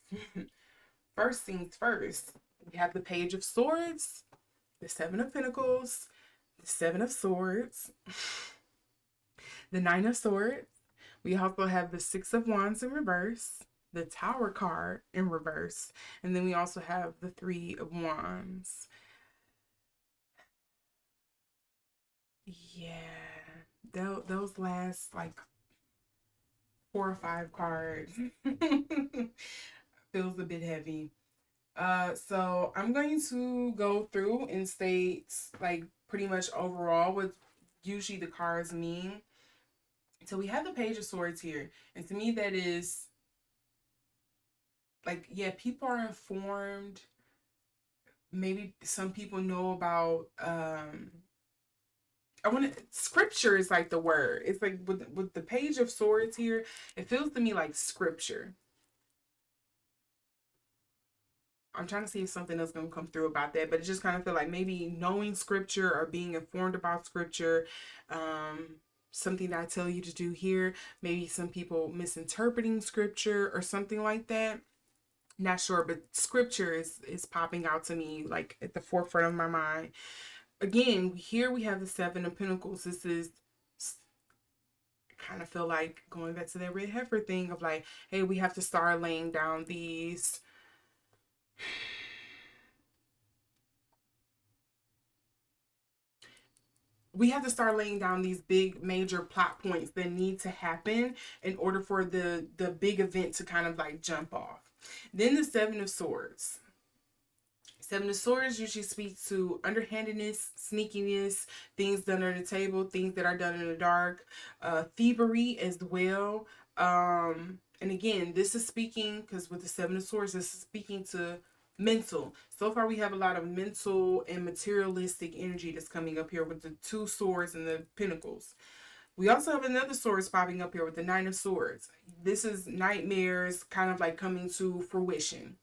first things first, we have the Page of Swords, the Seven of Pentacles, the Seven of Swords, the Nine of Swords. We also have the Six of Wands in reverse, the Tower card in reverse, and then we also have the Three of Wands. Yeah, those last like 4 or 5 cards feels a bit heavy. So I'm going to go through and state like pretty much overall what usually the cards mean. So we have the Page of Swords here, and to me that is like, yeah, people are informed. Maybe some people know about scripture is like the word. It's like with the Page of Swords here, it feels to me like scripture. I'm trying to see if something else gonna come through about that, but it just kind of feel like maybe knowing scripture or being informed about scripture, something that I tell you to do here, maybe some people misinterpreting scripture or something like that. Not sure, but scripture is popping out to me like at the forefront of my mind. Again, here we have the Seven of Pentacles. This is kind of feel like going back to that red heifer thing of like, hey, we have to start laying down these big major plot points that need to happen in order for the big event to kind of like jump off. Then the Seven of Swords. Seven of Swords usually speaks to underhandedness, sneakiness, things done under the table, things that are done in the dark, thievery as well. And again, this is speaking, because with the Seven of Swords, this is speaking to mental. So far, we have a lot of mental and materialistic energy that's coming up here with the two swords and the pentacles. We also have another swords popping up here with the Nine of Swords. This is nightmares kind of like coming to fruition.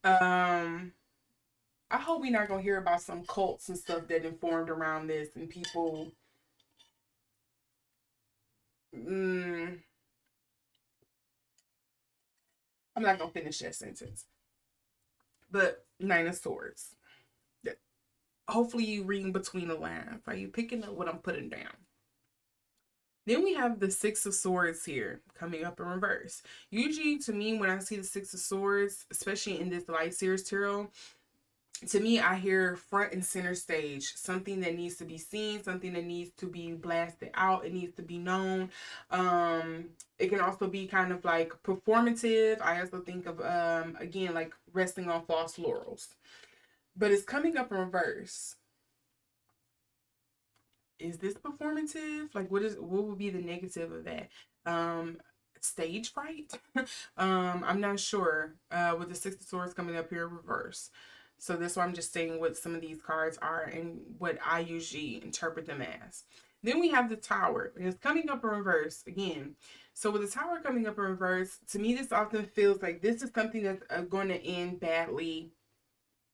I hope we're not gonna hear about some cults and stuff that informed around this and people. I'm not gonna finish that sentence. But Nine of Swords. Hopefully you reading between the lines. Are you picking up what I'm putting down? Then we have the Six of Swords here coming up in reverse. Usually, to me, when I see the Six of Swords, especially in this Light Series tarot, to me, I hear front and center stage, something that needs to be seen, something that needs to be blasted out, it needs to be known. It can also be kind of like performative. I also think of, again, like resting on false laurels. But it's coming up in reverse. Is this performative? Like, what would be the negative of that? Stage fright? I'm not sure. With the Six of Swords coming up here in reverse. So that's why I'm just saying what some of these cards are and what I usually interpret them as. Then we have the Tower. And it's coming up in reverse again. So with the Tower coming up in reverse, to me this often feels like this is something that's going to end badly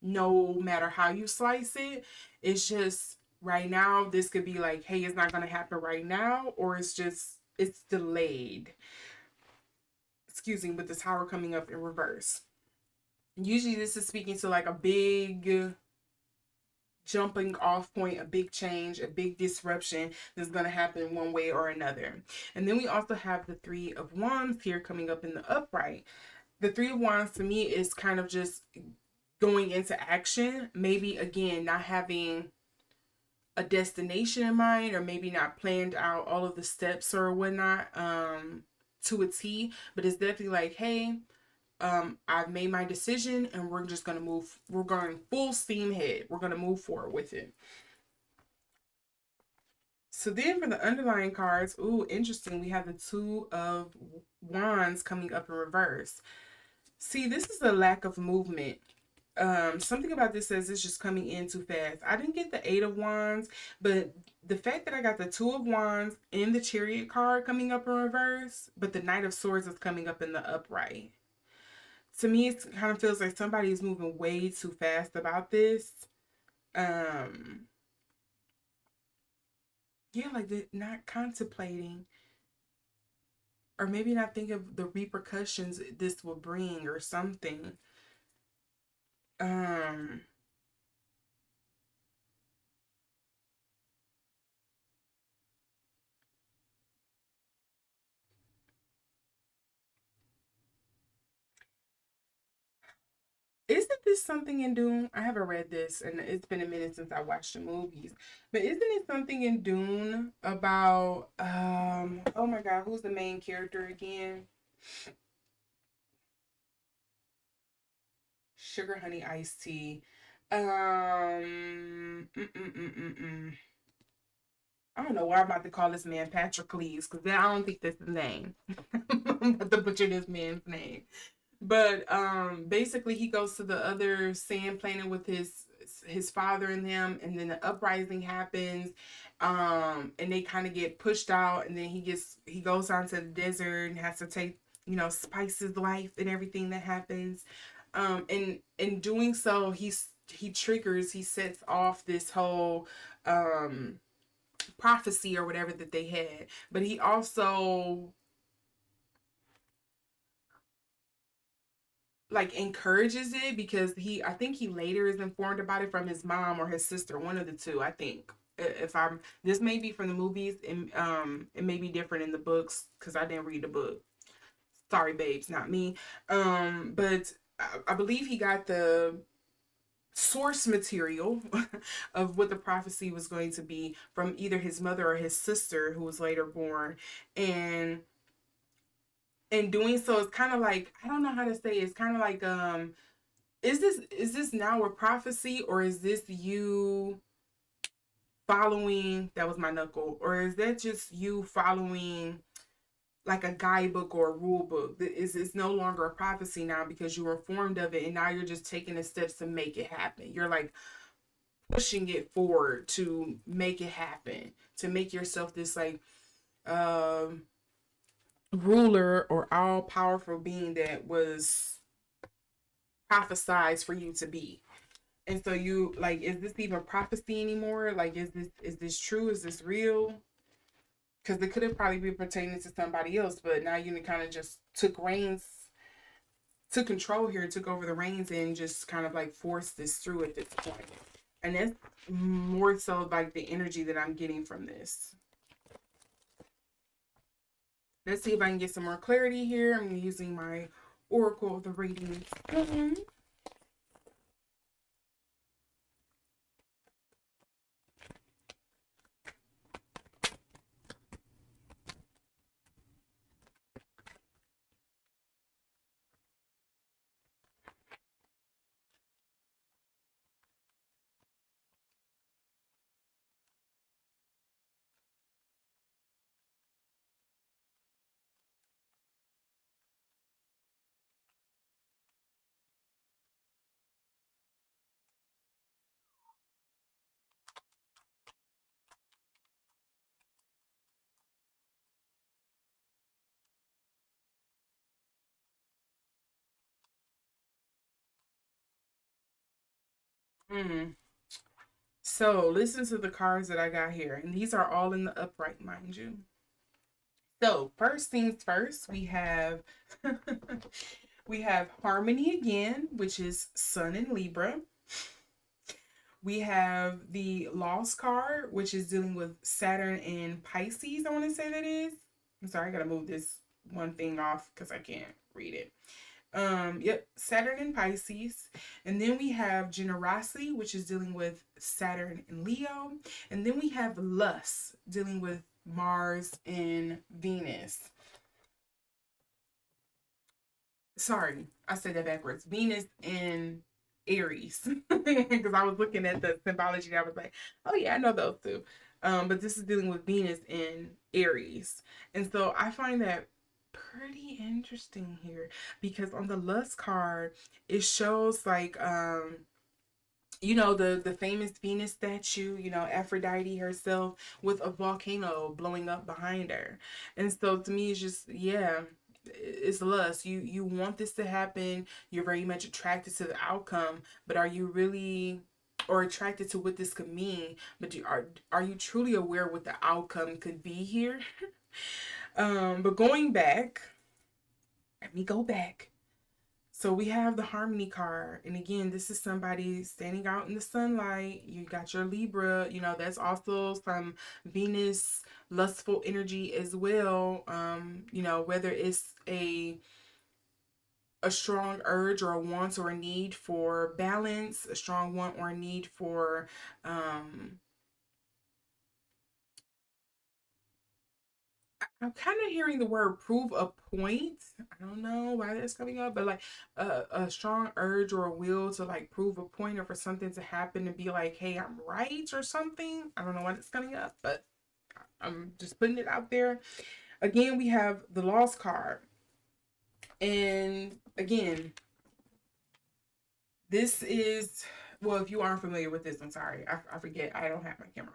no matter how you slice it. It's just right now, this could be like, hey, it's not going to happen right now, or it's delayed. Excuse me, with the Tower coming up in reverse. Usually this is speaking to like a big jumping off point, a big change, a big disruption that's going to happen one way or another. And then we also have the Three of Wands here coming up in the upright. The Three of Wands to me is kind of just going into action, maybe again not having a destination in mind, or maybe not planned out all of the steps or whatnot to a T, but it's definitely like, hey, I've made my decision and we're just gonna move. We're going full steam ahead. We're gonna move forward with it. So then for the underlying cards, ooh, interesting. We have the Two of Wands coming up in reverse. See, this is a lack of movement. Something about this says it's just coming in too fast. I didn't get the Eight of Wands, but the fact that I got the Two of Wands and the Chariot card coming up in reverse, but the Knight of Swords is coming up in the upright. To me, it kind of feels like somebody is moving way too fast about this. Yeah, like they're not contemplating, or maybe not think of the repercussions this will bring or something. Um, Isn't this something in Dune? I haven't read this, and it's been a minute since I watched the movies. But isn't it something in Dune about oh my god, who's the main character again? Sugar Honey Iced Tea. I don't know why I'm about to call this man Patrocles, because I don't think that's the name. I'm about to butcher this man's name. But basically he goes to the other sand planet with his father and them, and then the uprising happens, and they kind of get pushed out, and then he goes out to the desert and has to take, spice his life and everything that happens. And in doing so, he sets off this whole prophecy or whatever that they had. But he also like encourages it, because I think he later is informed about it from his mom or his sister, one of the two, I think. If I'm This may be from the movies, and it may be different in the books because I didn't read the book. Sorry, babes, not me. But I believe he got the source material of what the prophecy was going to be from either his mother or his sister, who was later born. And in doing so, it's kind of like, I don't know how to say it. It's kind of like, is this now a prophecy, or is this you following, that was my knuckle, or is that just you following like a guidebook or a rule book? It's no longer a prophecy now because you were informed of it, and now you're just taking the steps to make it happen. You're like pushing it forward to make it happen, to make yourself this like ruler or all powerful being that was prophesized for you to be. And so you like, is this even prophecy anymore? Like, is this true? Is this real? Because it could have probably been pertaining to somebody else, but now you kind of just took control here, took over the reins, and just kind of like forced this through at this point. And that's more so like the energy that I'm getting from this. Let's see if I can get some more clarity here. I'm using my Oracle of the Radiant Sun. Mm. So listen to the cards that I got here, and these are all in the upright, mind you. So first things first, we have we have harmony again, which is Sun in Libra. We have the Lost card, which is dealing with Saturn in Pisces. I want to say that is. I'm sorry, I gotta move this one thing off because I can't read it. Yep, Saturn in Pisces. And then we have generosity, which is dealing with Saturn in Leo. And then we have lust, dealing with Mars and Venus. Sorry, I said that backwards. Venus in Aries. Because I was looking at the symbology and I was like, oh yeah, I know those two. But this is dealing with Venus in Aries. And so I find that pretty interesting here, because on the lust card it shows like the famous Venus statue, Aphrodite herself with a volcano blowing up behind her. And so to me it's just, yeah, it's lust. You want this to happen. You're very much attracted to the outcome, but are you really, or attracted to what this could mean, but are you truly aware what the outcome could be here? But going back, let me go back. So we have the harmony card. And again, this is somebody standing out in the sunlight. You got your Libra, that's also some Venus lustful energy as well. Whether it's a strong urge or a want or a need for balance, a strong want or a need for I'm kind of hearing the word prove a point. I don't know why that's coming up, but like a strong urge or a will to like prove a point, or for something to happen and be like, hey, I'm right or something. I don't know why that's coming up, but I'm just putting it out there. Again, we have the Lost card. And again, this is, well, if you aren't familiar with this, I'm sorry. I forget. I don't have my camera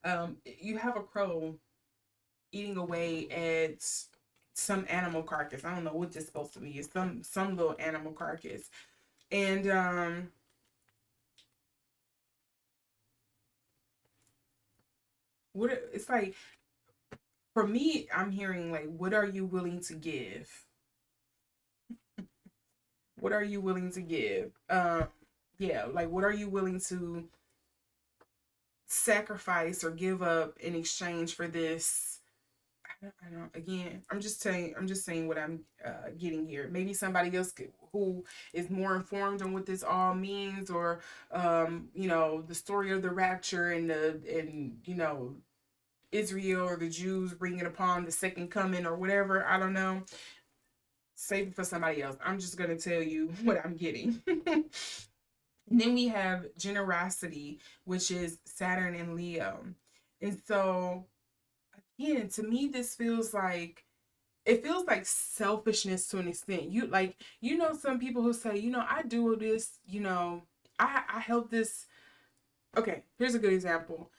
on. You have a crow eating away at some animal carcass. I don't know what this is supposed to be. It's some little animal carcass. And what it's like, for me, I'm hearing like, what are you willing to give? What are you willing to give? Yeah, like what are you willing to sacrifice or give up in exchange for this? I don't. Again, I'm just saying. I'm just saying what I'm getting here. Maybe somebody else who is more informed on what this all means, or the story of the rapture and Israel or the Jews bringing upon the second coming or whatever. I don't know. Save it for somebody else. I'm just gonna tell you what I'm getting. And then we have generosity, which is Saturn and Leo. And so, again, to me, this feels like it feels like selfishness to an extent. Some people who say, I do this, I help this. Okay, here's a good example.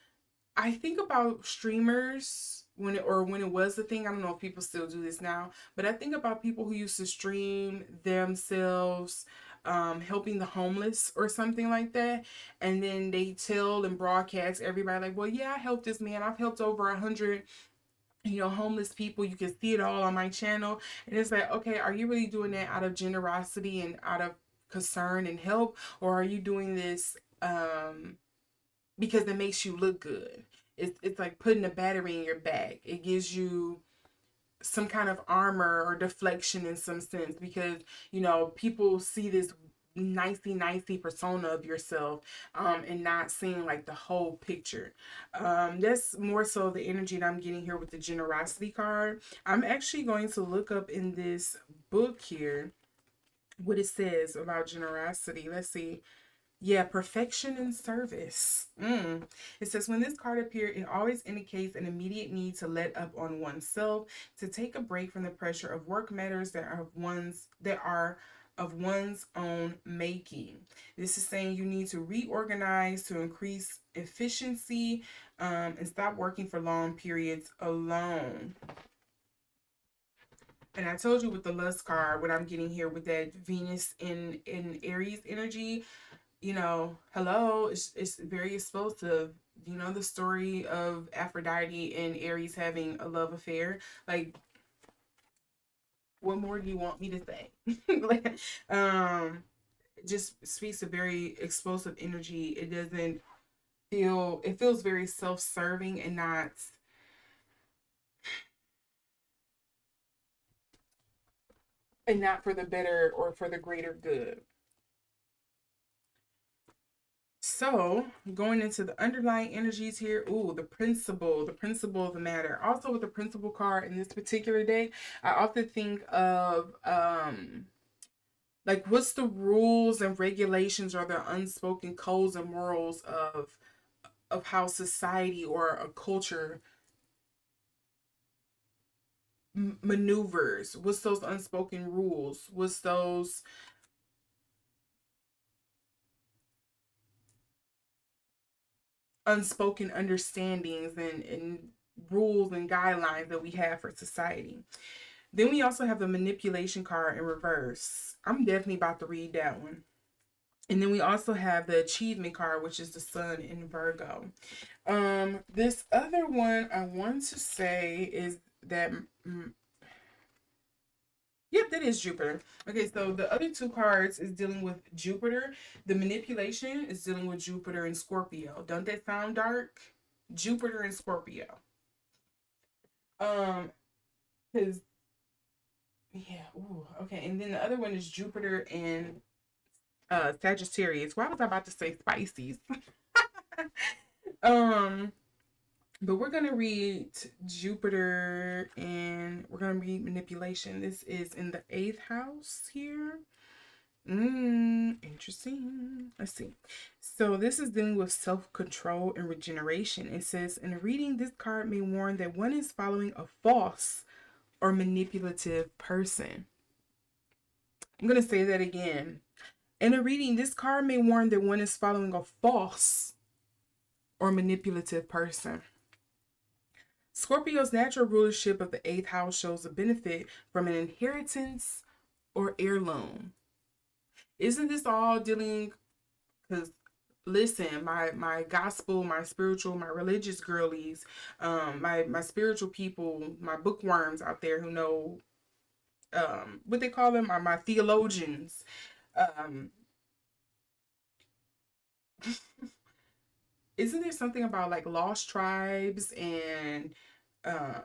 I think about streamers when it was the thing. I don't know if people still do this now, but I think about people who used to stream themselves helping the homeless or something like that, and then they tell and broadcast everybody like, well, yeah, I helped this man. I've helped over 100 homeless people. You can see it all on my channel. And it's like, okay, are you really doing that out of generosity and out of concern and help, or are you doing this because it makes you look good? It's like putting a battery in your back. It gives you some kind of armor or deflection in some sense, because people see this nicey persona of yourself, and not seeing like the whole picture. That's more so the energy that I'm getting here with the generosity card. I'm actually going to look up in this book here what it says about generosity. Let's see. Yeah, perfection and service. It says, when this card appears, it always indicates an immediate need to let up on oneself, to take a break from the pressure of work matters that are of one's own making. This is saying you need to reorganize to increase efficiency, and stop working for long periods alone. And I told you with the lust card, what I'm getting here with that Venus in Aries energy. Hello, it's very explosive. The story of Aphrodite and Aries having a love affair. Like, what more do you want me to say? Like, just speaks a very explosive energy. It feels very self-serving and not for the better or for the greater good. So, going into the underlying energies here, the principle of the matter. Also, with the principle card in this particular deck, I often think of like, what's the rules and regulations or the unspoken codes and morals of how society or a culture maneuvers? What's those unspoken rules? What's those unspoken understandings and rules and guidelines that we have for society? Then we also have the manipulation card in reverse. I'm definitely about to read that one. And then we also have the achievement card, which is the sun in Virgo. This other one I want to say is that yep, that is Jupiter. Okay, so the other two cards is dealing with Jupiter. The manipulation is dealing with Jupiter and Scorpio. Don't that sound dark? Jupiter and Scorpio. Because yeah, ooh, okay. And then the other one is Jupiter and Sagittarius. Why was I about to say Pisces? But we're gonna read Jupiter and we're gonna read manipulation. This is in the 8th house here. Interesting. Let's see. So this is dealing with self-control and regeneration. It says, in a reading, this card may warn that one is following a false or manipulative person. I'm going to say that again. In a reading, this card may warn that one is following a false or manipulative person. Scorpio's natural rulership of the 8th house shows a benefit from an inheritance or heirloom. Isn't this all dealing, because listen, my gospel, my spiritual, my religious girlies, my spiritual people, my bookworms out there who know what they call them are my theologians. Um, isn't there something about like lost tribes and um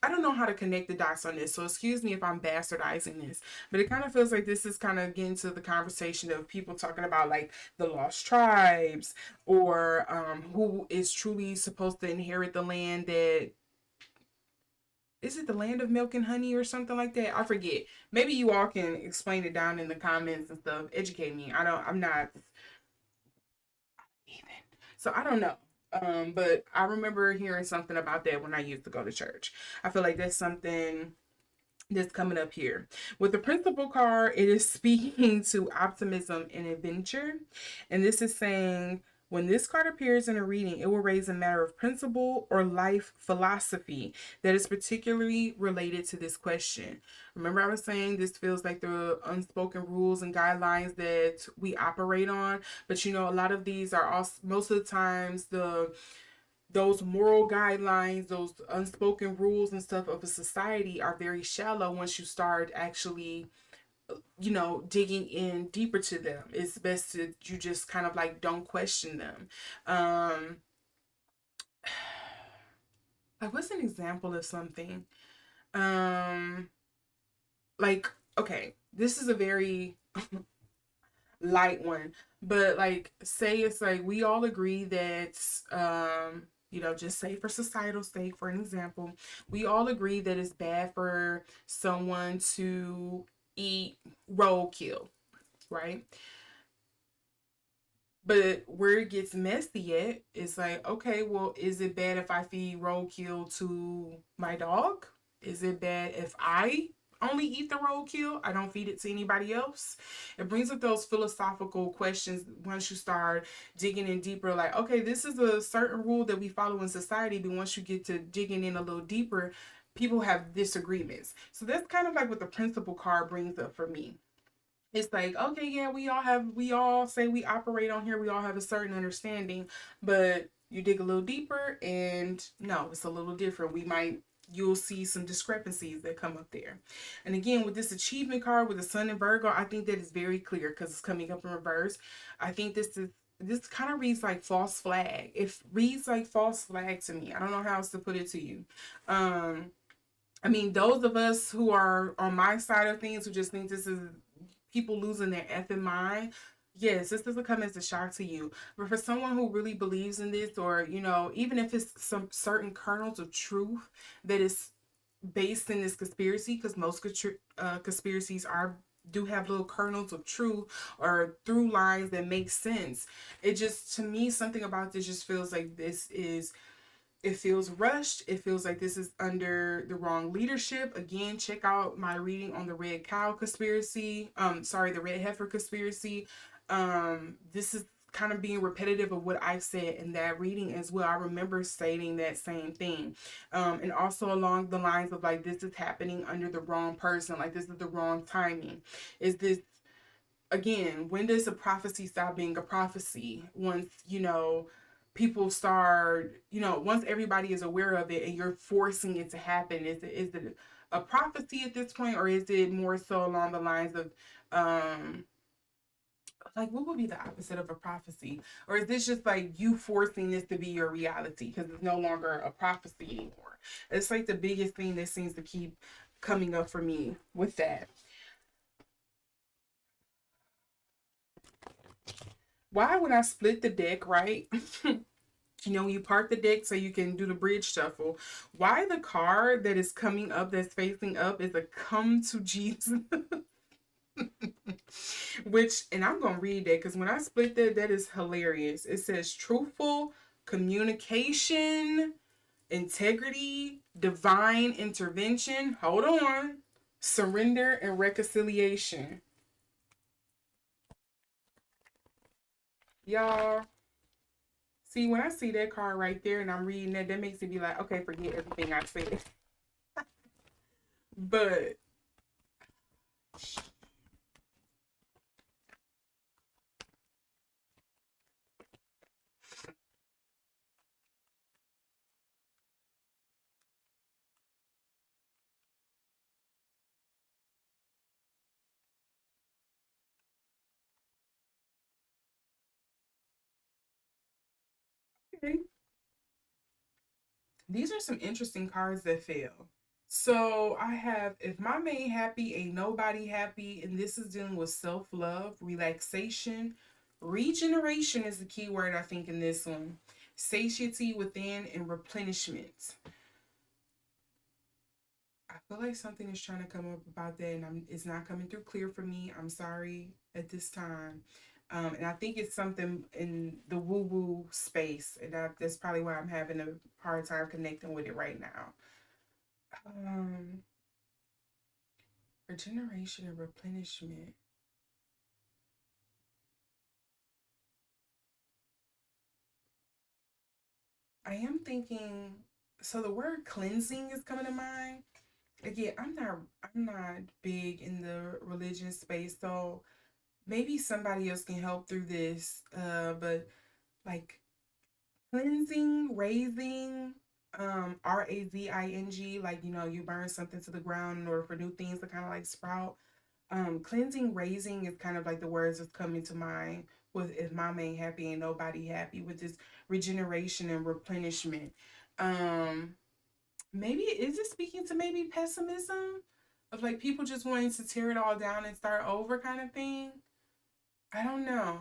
I don't know how to connect the dots on this, so excuse me if I'm bastardizing this, but it kind of feels like this is kind of getting to the conversation of people talking about like the lost tribes or who is truly supposed to inherit the land that is it the land of milk and honey or something like that? I forget. Maybe you all can explain it down in the comments and stuff. Educate me. I'm not even. So I don't know. But I remember hearing something about that when I used to go to church. I feel like that's something that's coming up here. With the principal card, it is speaking to optimism and adventure. And this is saying when this card appears in a reading, it will raise a matter of principle or life philosophy that is particularly related to this question. Remember, I was saying this feels like the unspoken rules and guidelines that we operate on, but you know, a lot of these are also most of the times those moral guidelines, those unspoken rules and stuff of a society are very shallow once you start actually, you know, digging in deeper to them. It's best to you just kind of like don't question them. Um like what's an example of something? Um like okay, this is a very light one, but like say it's like we all agree that you know, just say for societal sake, for an example, we all agree that it's bad for someone to eat roadkill, right? But where it gets messy at is like, okay, well, is it bad if I feed roadkill to my dog? Is it bad if I only eat the roadkill? I don't feed it to anybody else. It brings up those philosophical questions once you start digging in deeper. Like, okay, this is a certain rule that we follow in society, but once you get to digging in a little deeper, people have disagreements. So that's kind of like what the principal card brings up for me. It's like, okay, yeah, we all say we operate on here, we all have a certain understanding, but you dig a little deeper and no, it's a little different. You'll see some discrepancies that come up there. And again, with this achievement card with the sun and Virgo, I think that is very clear because it's coming up in reverse. I think this kind of reads like false flag. It reads like false flag to me. I don't know how else to put it to you. Um, I mean, those of us who are on my side of things who just think this is people losing their effing mind, yes, this doesn't come as a shock to you. But for someone who really believes in this, or, you know, even if it's some certain kernels of truth that is based in this conspiracy, because most conspiracies do have little kernels of truth or through lines that make sense. It just, to me, something about this just feels like it feels rushed. It feels like this is under the wrong leadership. Again, check out my reading on the red cow conspiracy. The red heifer conspiracy. This is kind of being repetitive of what I said in that reading as well. I remember stating that same thing. And also along the lines of like, this is happening under the wrong person. Like, this is the wrong timing. Is this, again, when does a prophecy stop being a prophecy? Once, you know, people start, you know, once everybody is aware of it and you're forcing it to happen, is it a prophecy at this point, or is it more so along the lines of like what would be the opposite of a prophecy? Or is this just like you forcing this to be your reality because it's no longer a prophecy anymore? It's like the biggest thing that seems to keep coming up for me with that. Why when I split the deck, right? You know, when you part the deck so you can do the bridge shuffle, why the card that is coming up that's facing up is a come to Jesus? Which, and I'm gonna read that because when I split that, that is hilarious. It says truthful communication, integrity, divine intervention, hold on, surrender and reconciliation. Y'all, see, when I see that card right there and I'm reading that, that makes it be like, okay, forget everything I said. But Okay. These are some interesting cards that fell. So I have if my main happy, ain't nobody happy, and this is dealing with self-love, relaxation, regeneration is the key word I think in this one. Satiety within and replenishment. I feel like something is trying to come up about that, and it's not coming through clear for me. I'm sorry at this time. And I think it's something in the woo woo space, and that's probably why I'm having a hard time connecting with it right now. Um, Regeneration and replenishment. I am thinking. So the word cleansing is coming to mind. Again, I'm not big in the religion space, so maybe somebody else can help through this. But like cleansing, raising, razing, like you burn something to the ground in order for new things to kind of like sprout. Cleansing, raising is kind of like the words that's coming to mind with if my main happy ain't nobody happy with this regeneration and replenishment. Um, Maybe is it speaking to maybe pessimism of like people just wanting to tear it all down and start over kind of thing. I don't know.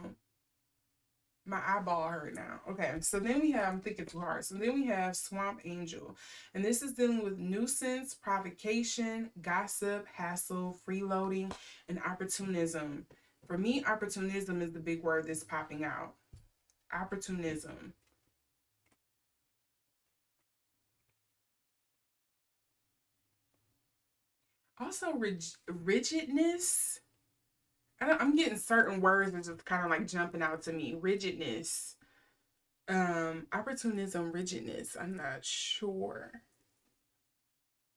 My eyeball hurt now. Okay, so then we have, I'm thinking too hard. So then we have Swamp Angel. And this is dealing with nuisance, provocation, gossip, hassle, freeloading, and opportunism. For me, opportunism is the big word that's popping out. Opportunism. Also, rigidness. I'm getting certain words that just kind of like jumping out to me. Rigidness. Opportunism, rigidness. I'm not sure.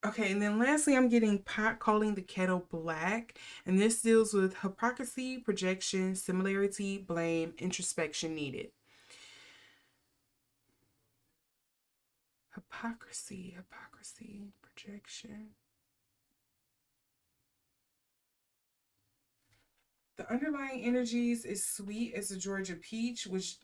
Okay, and then lastly, I'm getting pot calling the kettle black, and this deals with hypocrisy, projection, similarity, blame, introspection needed. Hypocrisy, projection. The underlying energies is sweet as a Georgia peach, which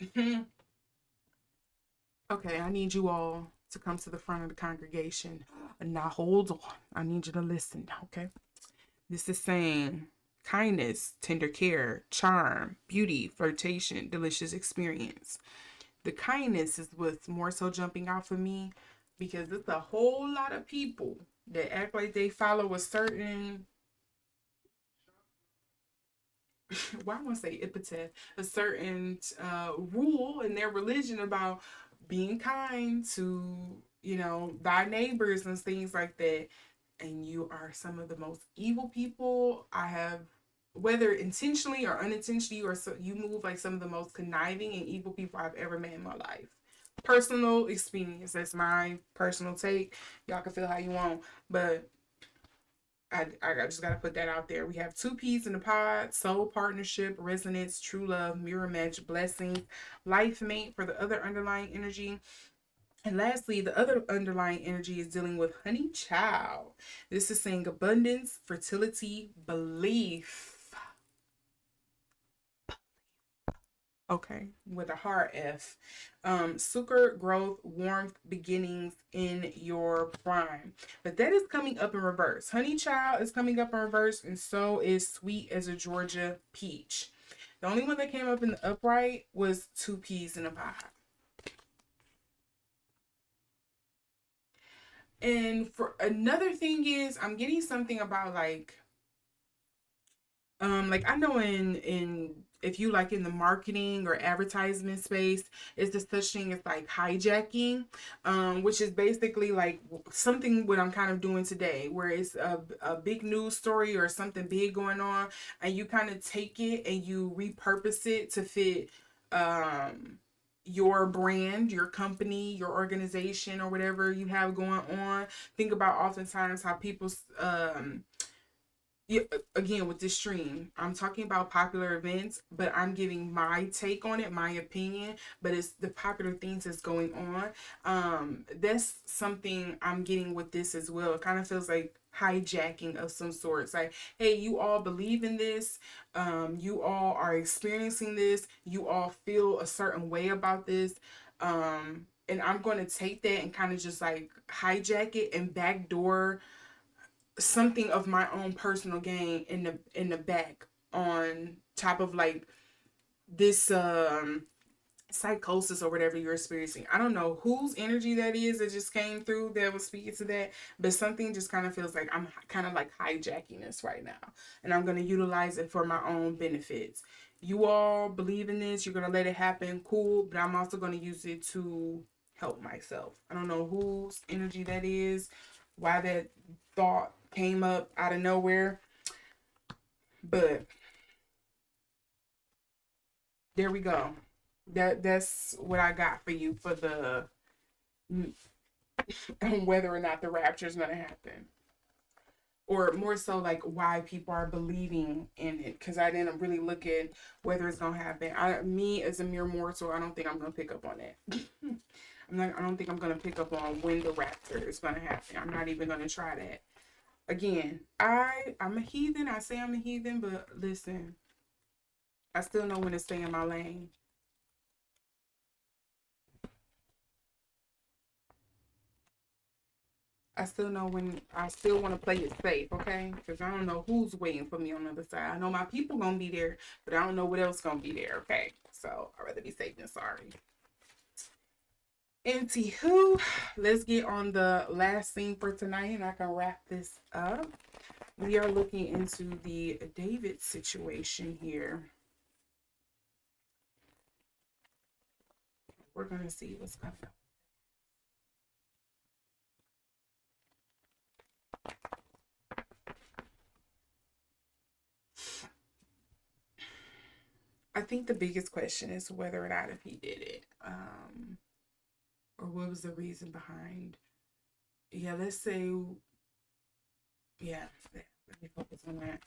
okay, I need you all to come to the front of the congregation. Now hold on. I need you to listen, okay? This is saying kindness, tender care, charm, beauty, flirtation, delicious experience. The kindness is what's more so jumping out for me because it's a whole lot of people that act like they follow a certain well, I want to say epitaph, a certain rule in their religion about being kind to, thy neighbors and things like that. And you are some of the most evil people I have, whether intentionally or unintentionally, or so you move like some of the most conniving and evil people I've ever met in my life. Personal experience. That's my personal take. Y'all can feel how you want, but I just got to put that out there. We have two P's in the pod: soul partnership, resonance, true love, mirror match, blessings, life mate for the other underlying energy. And lastly, the other underlying energy is dealing with honey child. This is saying abundance, fertility, belief. Okay, with a hard F. Sukkar, growth, warmth, beginnings in your prime. But that is coming up in reverse. Honey Child is coming up in reverse, and so is Sweet as a Georgia Peach. The only one that came up in the upright was two peas in a pod. And for another thing is, I'm getting something about like I know in if you like in the marketing or advertisement space, it's the such thing as like hijacking, which is basically like something what I'm kind of doing today, where it's a big news story or something big going on, and you kind of take it and you repurpose it to fit your brand, your company, your organization, or whatever you have going on. Think about oftentimes how people yeah, again with this stream, I'm talking about popular events, but I'm giving my take on it, my opinion, but it's the popular things that's going on. That's something I'm getting with this as well. It kind of feels like hijacking of some sort. It's like, hey, you all believe in this, you all are experiencing this, you all feel a certain way about this. And I'm going to take that and kind of just like hijack it and backdoor something of my own personal gain in the back on top of like this psychosis or whatever you're experiencing. I don't know whose energy that is that just came through that was speaking to that, but something just kind of feels like I'm kind of like hijacking this right now, and I'm going to utilize it for my own benefits. You all believe in this, you're going to let it happen, cool, but I'm also going to use it to help myself. I don't know whose energy that is, why that thought came up out of nowhere, but there we go. That's what I got for you for the whether or not the rapture is going to happen, or more so like why people are believing in it, because I didn't really look at whether it's going to happen. Me as a mere mortal, I don't think I'm going to pick up on that. I don't think I'm going to pick up on when the rapture is going to happen. I'm not even going to try that. Again, I'm a heathen. I say I'm a heathen, but listen, I still know when to stay in my lane. I still know when I still want to play it safe, okay? Because I don't know who's waiting for me on the other side. I know my people gonna be there, but I don't know what else gonna be there, okay? So I'd rather be safe than sorry. Anywho, let's get on the last scene for tonight, and I can wrap this up. We are looking into the David situation here. We're gonna see what's coming up. I think the biggest question is whether or not if he did it, or what was the reason behind. Yeah, let's say, yeah. Let me focus on that.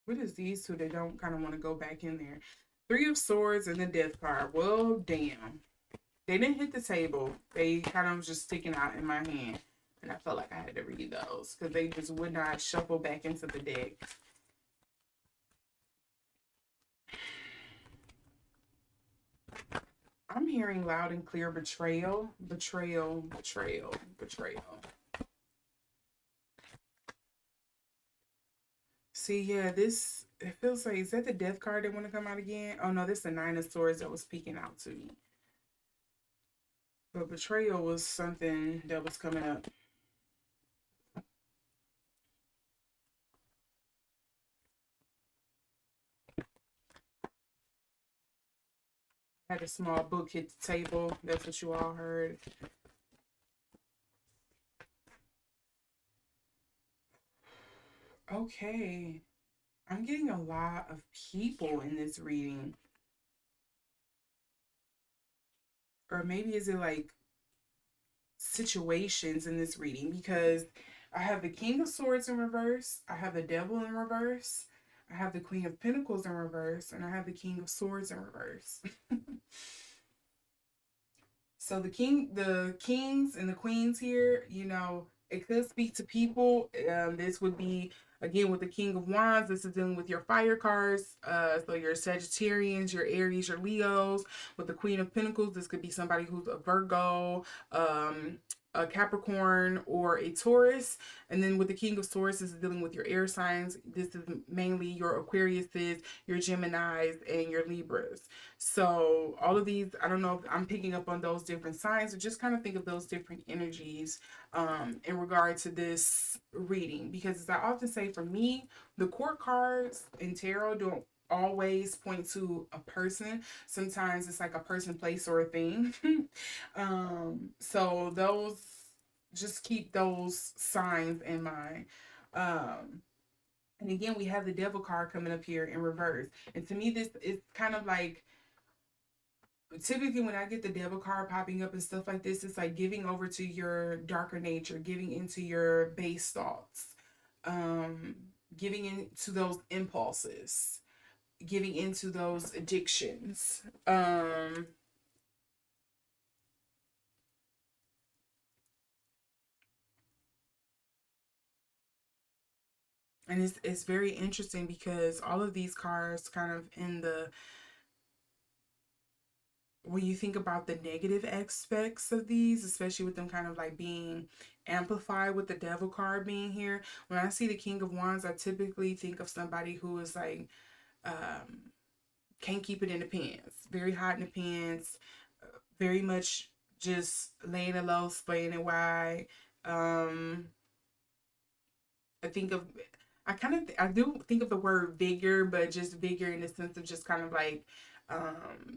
What is these two that don't kind of want to go back in there? Three of Swords and the Death card. Well, damn. They didn't hit the table. They kind of was just sticking out in my hand. And I felt like I had to read those because they just would not shuffle back into the deck. I'm hearing loud and clear betrayal, betrayal, betrayal, betrayal. See, yeah, this, it feels like, is that the Death card that want to come out again? Oh no, this is the Nine of Swords that was speaking out to me. But betrayal was something that was coming up. I had a small book hit the table. That's what you all heard. Okay. I'm getting a lot of people in this reading. Or maybe is it like situations in this reading? Because I have the King of Swords in reverse, I have the Devil in reverse, I have the Queen of Pentacles in reverse, and I have the King of Swords in reverse. So the kings and the queens here, it could speak to people. This would be again with the King of Wands. This is dealing with your fire cards. So your Sagittarians, your Aries, your Leos. With the Queen of Pentacles, this could be somebody who's a Virgo, a Capricorn, or a Taurus. And then with the King of Swords, this is dealing with your air signs. This is mainly your Aquariuses, your Geminis, and your Libras. So all of these, I don't know if I'm picking up on those different signs, or just kind of think of those different energies in regard to this reading. Because as I often say, for me, the court cards in tarot don't always point to a person. Sometimes it's like a person, place, or a thing. So those, just keep those signs in mind. And again, we have the Devil card coming up here in reverse. And to me, this is kind of like, typically when I get the Devil card popping up and stuff like this, it's like giving over to your darker nature, giving into your base thoughts, giving into those impulses, giving into those addictions. And it's very interesting because all of these cards kind of in the, when you think about the negative aspects of these, especially with them kind of like being amplified with the devil card being here, when I see the King of Wands, I typically think of somebody who is like, can't keep it in the pants, very hot in the pants, very much just laying it low, spraying it wide. Um, I think of, I do think of the word vigor, but just vigor in the sense of just kind of like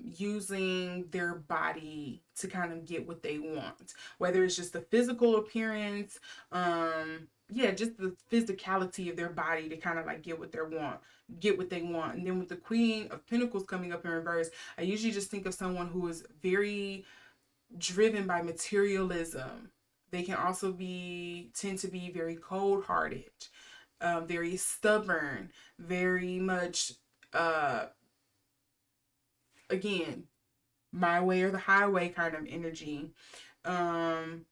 using their body to kind of get what they want, whether it's just the physical appearance, yeah, just the physicality of their body to kind of like get what they want. And then with the Queen of Pentacles coming up in reverse, I usually just think of someone who is very driven by materialism. They can also tend to be very cold hearted, very stubborn, very much, uh, again, my way or the highway kind of energy. Um,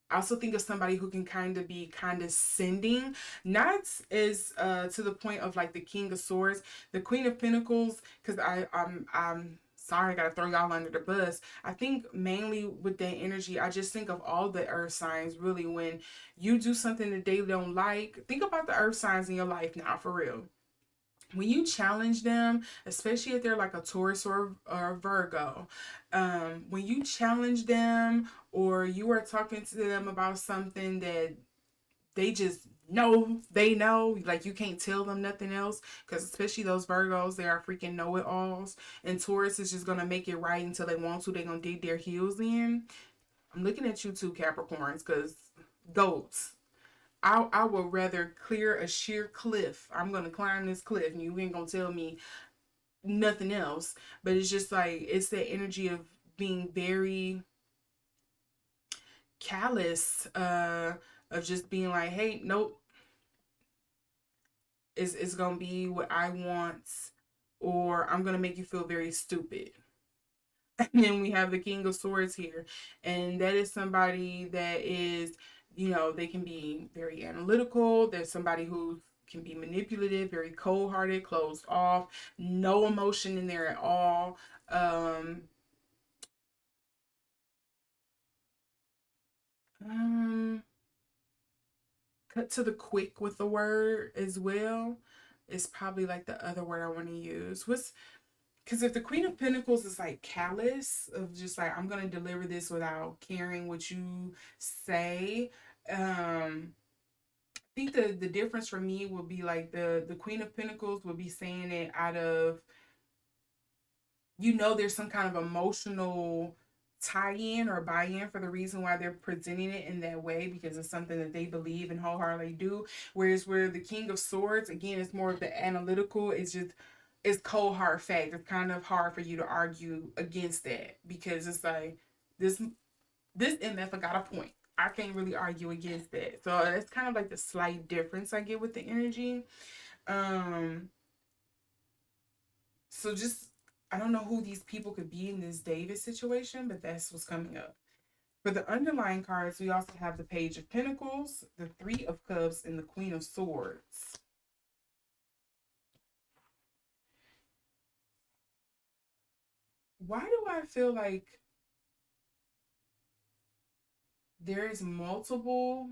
I also think of somebody who can kind of be condescending, not as to the point of like the King of Swords, the Queen of Pentacles, because I'm sorry, I gotta throw y'all under the bus. I think mainly with that energy, I just think of all the earth signs really. When you do something that they don't like, think about the earth signs in your life now, for real. When you challenge them, especially if they're like a Taurus or a Virgo, when you challenge them or you are talking to them about something that they just they know, like you can't tell them nothing else, because especially those Virgos, they are freaking know-it-alls, and Taurus is just gonna make it right until they want to. They're gonna dig their heels in. I'm looking at you two Capricorns, because goats. I would rather clear a sheer cliff. I'm gonna climb this cliff, and you ain't gonna tell me nothing else. But it's just like, it's that energy of being very callous, of just being like, hey, nope, it's gonna be what I want, or I'm gonna make you feel very stupid. And then we have the King of Swords here, and that is somebody that is, they can be very analytical. There's somebody who can be manipulative, very cold hearted, closed off, no emotion in there at all. Um, um, Cut to the quick with the word as well is probably like the other word I want to use. What's Because if the Queen of Pentacles is like callous, of just like, I'm gonna deliver this without caring what you say. I think the difference for me would be like the Queen of Pentacles would be saying it out of, there's some kind of emotional tie-in or buy-in for the reason why they're presenting it in that way, because it's something that they believe and wholeheartedly do. Whereas where the King of Swords, again, is more of the analytical. It's cold hard fact. It's kind of hard for you to argue against that, because it's like, this this MF got a point. I can't really argue against that. So that's kind of like the slight difference I get with the energy. Um, so just, I don't know who these people could be in this David situation, but that's what's coming up. For the underlying cards, we also have the Page of Pentacles, the Three of Cups, and the Queen of Swords. Why do I feel like there is multiple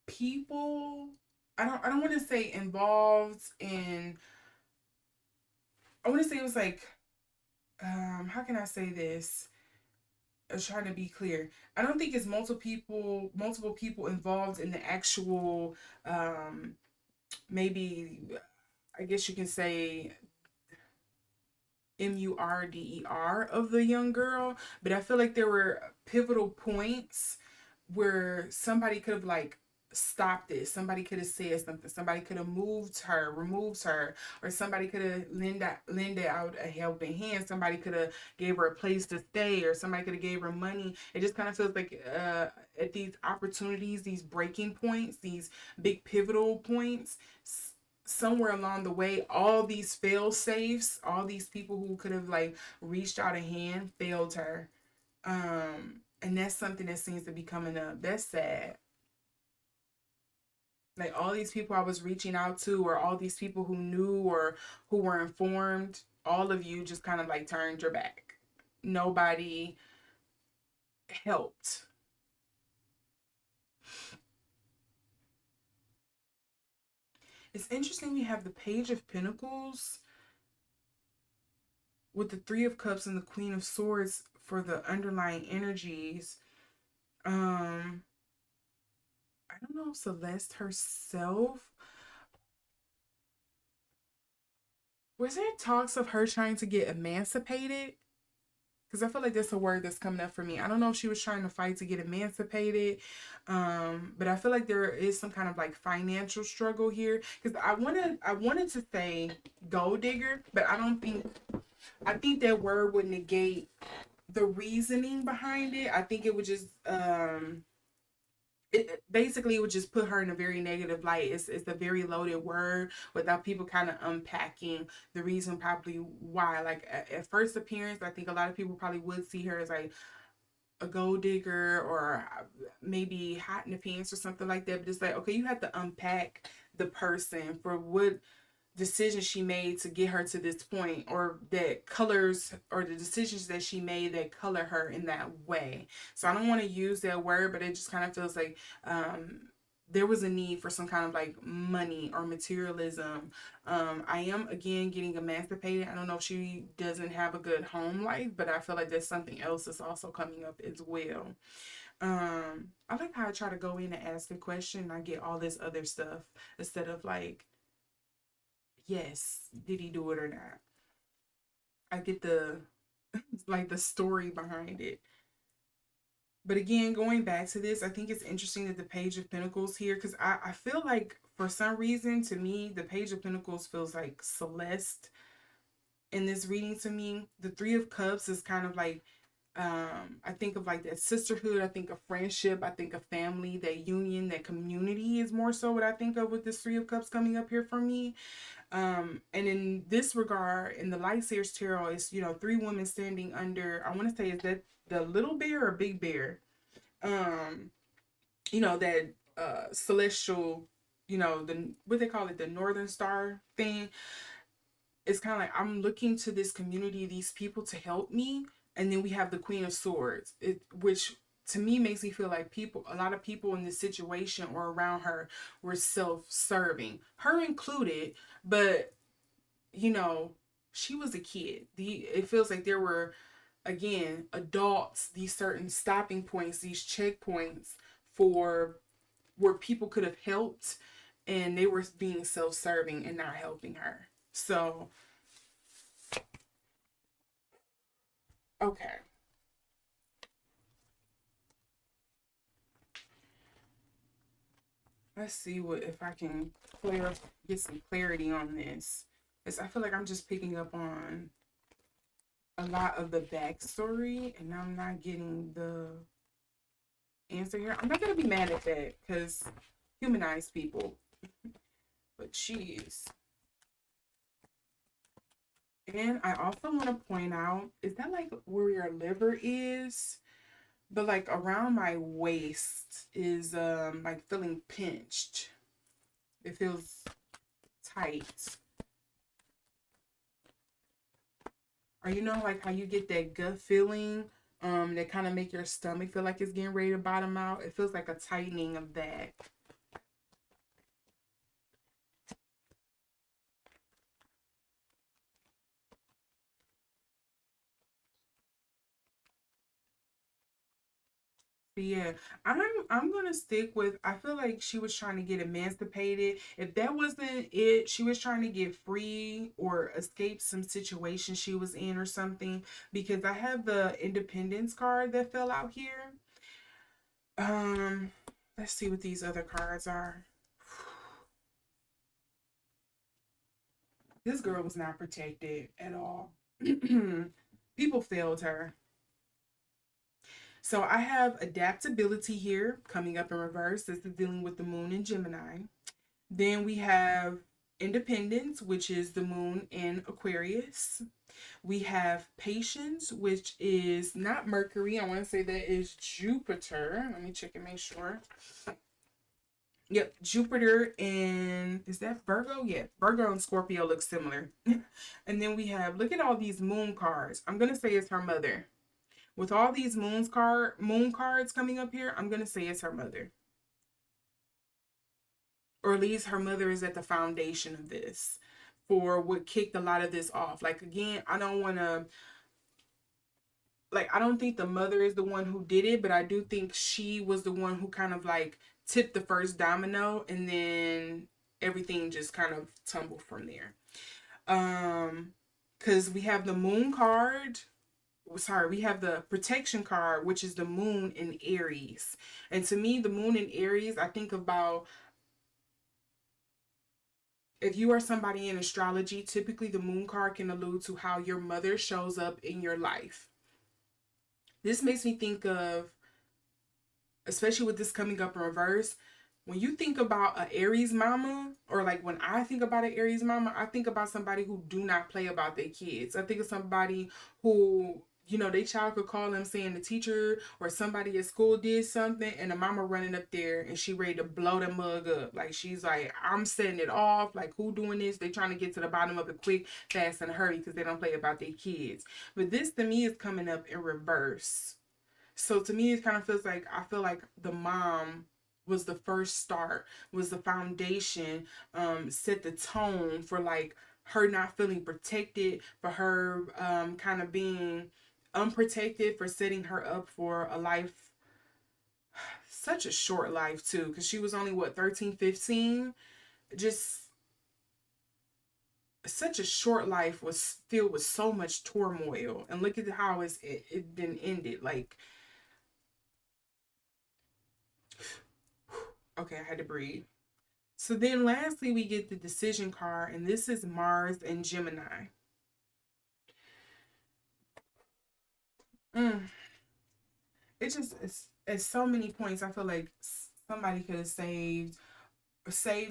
people? I don't want to say involved in, I want to say it was like, how can I say this? I was trying to be clear. I don't think it's multiple people involved in the actual, maybe, I guess you can say, MURDER of the young girl, but I feel like there were pivotal points where somebody could have like stopped this. Somebody could have said something. Somebody could have removed her, or somebody could have lended out a helping hand. Somebody could have gave her a place to stay, or somebody could have gave her money. It just kind of feels like, at these opportunities, these breaking points, these big pivotal points, somewhere along the way, all these fail safes, all these people who could have like reached out a hand failed her. And that's something that seems to be coming up. That's sad. Like all these people I was reaching out to, or all these people who knew or who were informed, all of you just kind of like turned your back. Nobody helped. It's interesting we have the Page of Pentacles with the Three of Cups and the Queen of Swords for the underlying energies. I don't know if Celeste herself, was there talks of her trying to get emancipated? Because I feel like that's a word that's coming up for me. I don't know if she was trying to fight to get emancipated, but I feel like there is some kind of like financial struggle here. Because I wanted to say gold digger, but I think that word would negate the reasoning behind it. I think it would just it basically would just put her in a very negative light. It's a very loaded word without people kind of unpacking the reason probably why. Like at first appearance, I think a lot of people probably would see her as like a gold digger or maybe hot in the pants or something like that. But it's like, okay, you have to unpack the person for what decisions she made to get her to this point, or that colors, or the decisions that she made that color her in that way. So I don't want to use that word, but it just kind of feels like there was a need for some kind of like money or materialism. I am again getting emancipated. I don't know if she doesn't have a good home life, but I feel like there's something else that's also coming up as well. I like how I try to go in and ask a question and I get all this other stuff instead of like, yes, did he do it or not? I get the like the story behind it. But again, going back to this, I think it's interesting that the Page of Pentacles here, because I feel like for some reason to me, the Page of Pentacles feels like Celeste in this reading to me. The Three of Cups is kind of like I think of like that sisterhood, I think of friendship, I think of family, that union, that community is more so what I think of with this Three of Cups coming up here for me. And in this regard, in the Light Seers Tarot, it's, you know, three women standing under, I want to say, is that the little bear or big bear? You know, that celestial, you know, the, what they call it, the Northern Star thing. It's kind of like I'm looking to this community, these people to help me. And then we have the Queen of Swords, which to me makes me feel like a lot of people in this situation or around her were self-serving, her included. But you know, she was a kid. It feels like there were, again, adults, these certain stopping points, these checkpoints for where people could have helped, and they were being self-serving and not helping her. So, okay. Let's see what if I can get some clarity on this. Because I feel like I'm just picking up on a lot of the backstory and I'm not getting the answer here. I'm not gonna be mad at that because humanize people. But jeez. And I also want to point out, is that like where your liver is? But like around my waist is like feeling pinched. It feels tight. Or you know like how you get that gut feeling that kind of make your stomach feel like it's getting ready to bottom out? It feels like a tightening of that. Yeah, I'm gonna stick with. I feel like she was trying to get emancipated. If that wasn't it, she was trying to get free or escape some situation she was in or something. Because I have the Independence card that fell out here. Um, let's see what these other cards are. This girl was not protected at all. People failed her. So I have adaptability here coming up in reverse. This is dealing with the moon in Gemini. Then we have Independence, which is the moon in Aquarius. We have Patience, which is not Mercury. I want to say that is Jupiter. Let me check and make sure. Yep, Jupiter and is that Virgo? Yeah, Virgo and Scorpio look similar. And then we have, look at all these moon cards. I'm gonna say it's her mother. With all these moon cards coming up here, I'm gonna say it's her mother. Or at least her mother is at the foundation of this for what kicked a lot of this off. Like again, I don't wanna I don't think the mother is the one who did it, but I do think she was the one who kind of like tipped the first domino, and then everything just kind of tumbled from there. Because we have the moon card. Sorry, we have the protection card, which is the moon in Aries. And to me, the moon in Aries, I think about if you are somebody in astrology, typically the moon card can allude to how your mother shows up in your life. This makes me think of, especially with this coming up in reverse, when you think about an Aries mama, or like when I think about an Aries mama, I think about somebody who do not play about their kids. I think of somebody who, you know, their child could call them saying the teacher or somebody at school did something, and the mama running up there and she ready to blow the mug up. Like she's like, I'm setting it off. Like, who doing this? They trying to get to the bottom of it quick, fast, and hurry because they don't play about their kids. But this to me is coming up in reverse. So to me, it kind of feels like, I feel like the mom was the first start, was the foundation, set the tone for like her not feeling protected, for her kind of being unprotected, for setting her up for a life, such a short life too, because she was only what, 13, 15. Just such a short life, was filled with so much turmoil, and look at how it been ended. Like, okay, I had to breathe. So then lastly, we get the decision card, and this is Mars and Gemini. Mm. It just, it's at so many points, I feel like somebody could have saved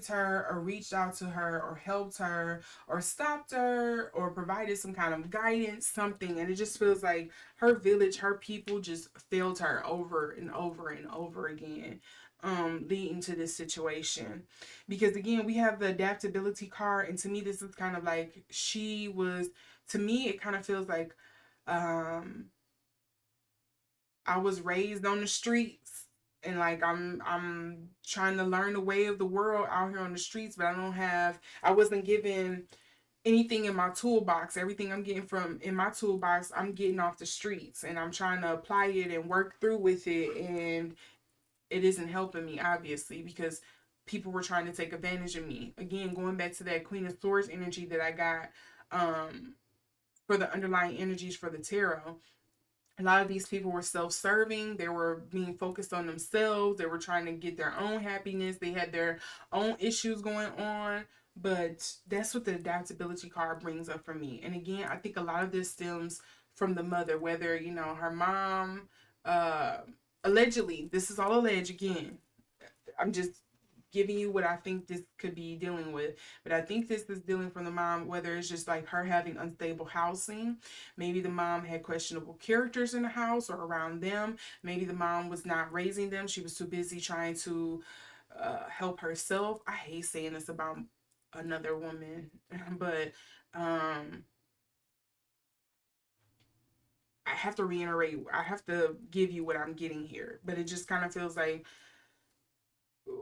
her, or reached out to her, or helped her, or stopped her, or provided some kind of guidance, something. And it just feels like her village, her people just failed her over and over and over again, leading to this situation. Because again, we have the adaptability card, and to me this is kind of like, she was, to me it kind of feels like, um I was raised on the streets, and like I'm trying to learn the way of the world out here on the streets, but I wasn't given anything in my toolbox. Everything I'm getting from in my toolbox, I'm getting off the streets, and I'm trying to apply it and work through with it, and it isn't helping me, obviously, because people were trying to take advantage of me. Again, going back to that Queen of Swords energy that I got, for the underlying energies for the tarot. A lot of these people were self-serving. They were being focused on themselves. They were trying to get their own happiness. They had their own issues going on. But that's what the adaptability card brings up for me. And again, I think a lot of this stems from the mother, whether, you know, her mom, uh, allegedly, this is all alleged again. I'm just giving you what I think this could be dealing with. But I think this is dealing from the mom, whether it's just like her having unstable housing. Maybe the mom had questionable characters in the house or around them. Maybe the mom was not raising them. She was too busy trying to help herself. I hate saying this about another woman, but I have to reiterate, I have to give you what I'm getting here. But it just kind of feels like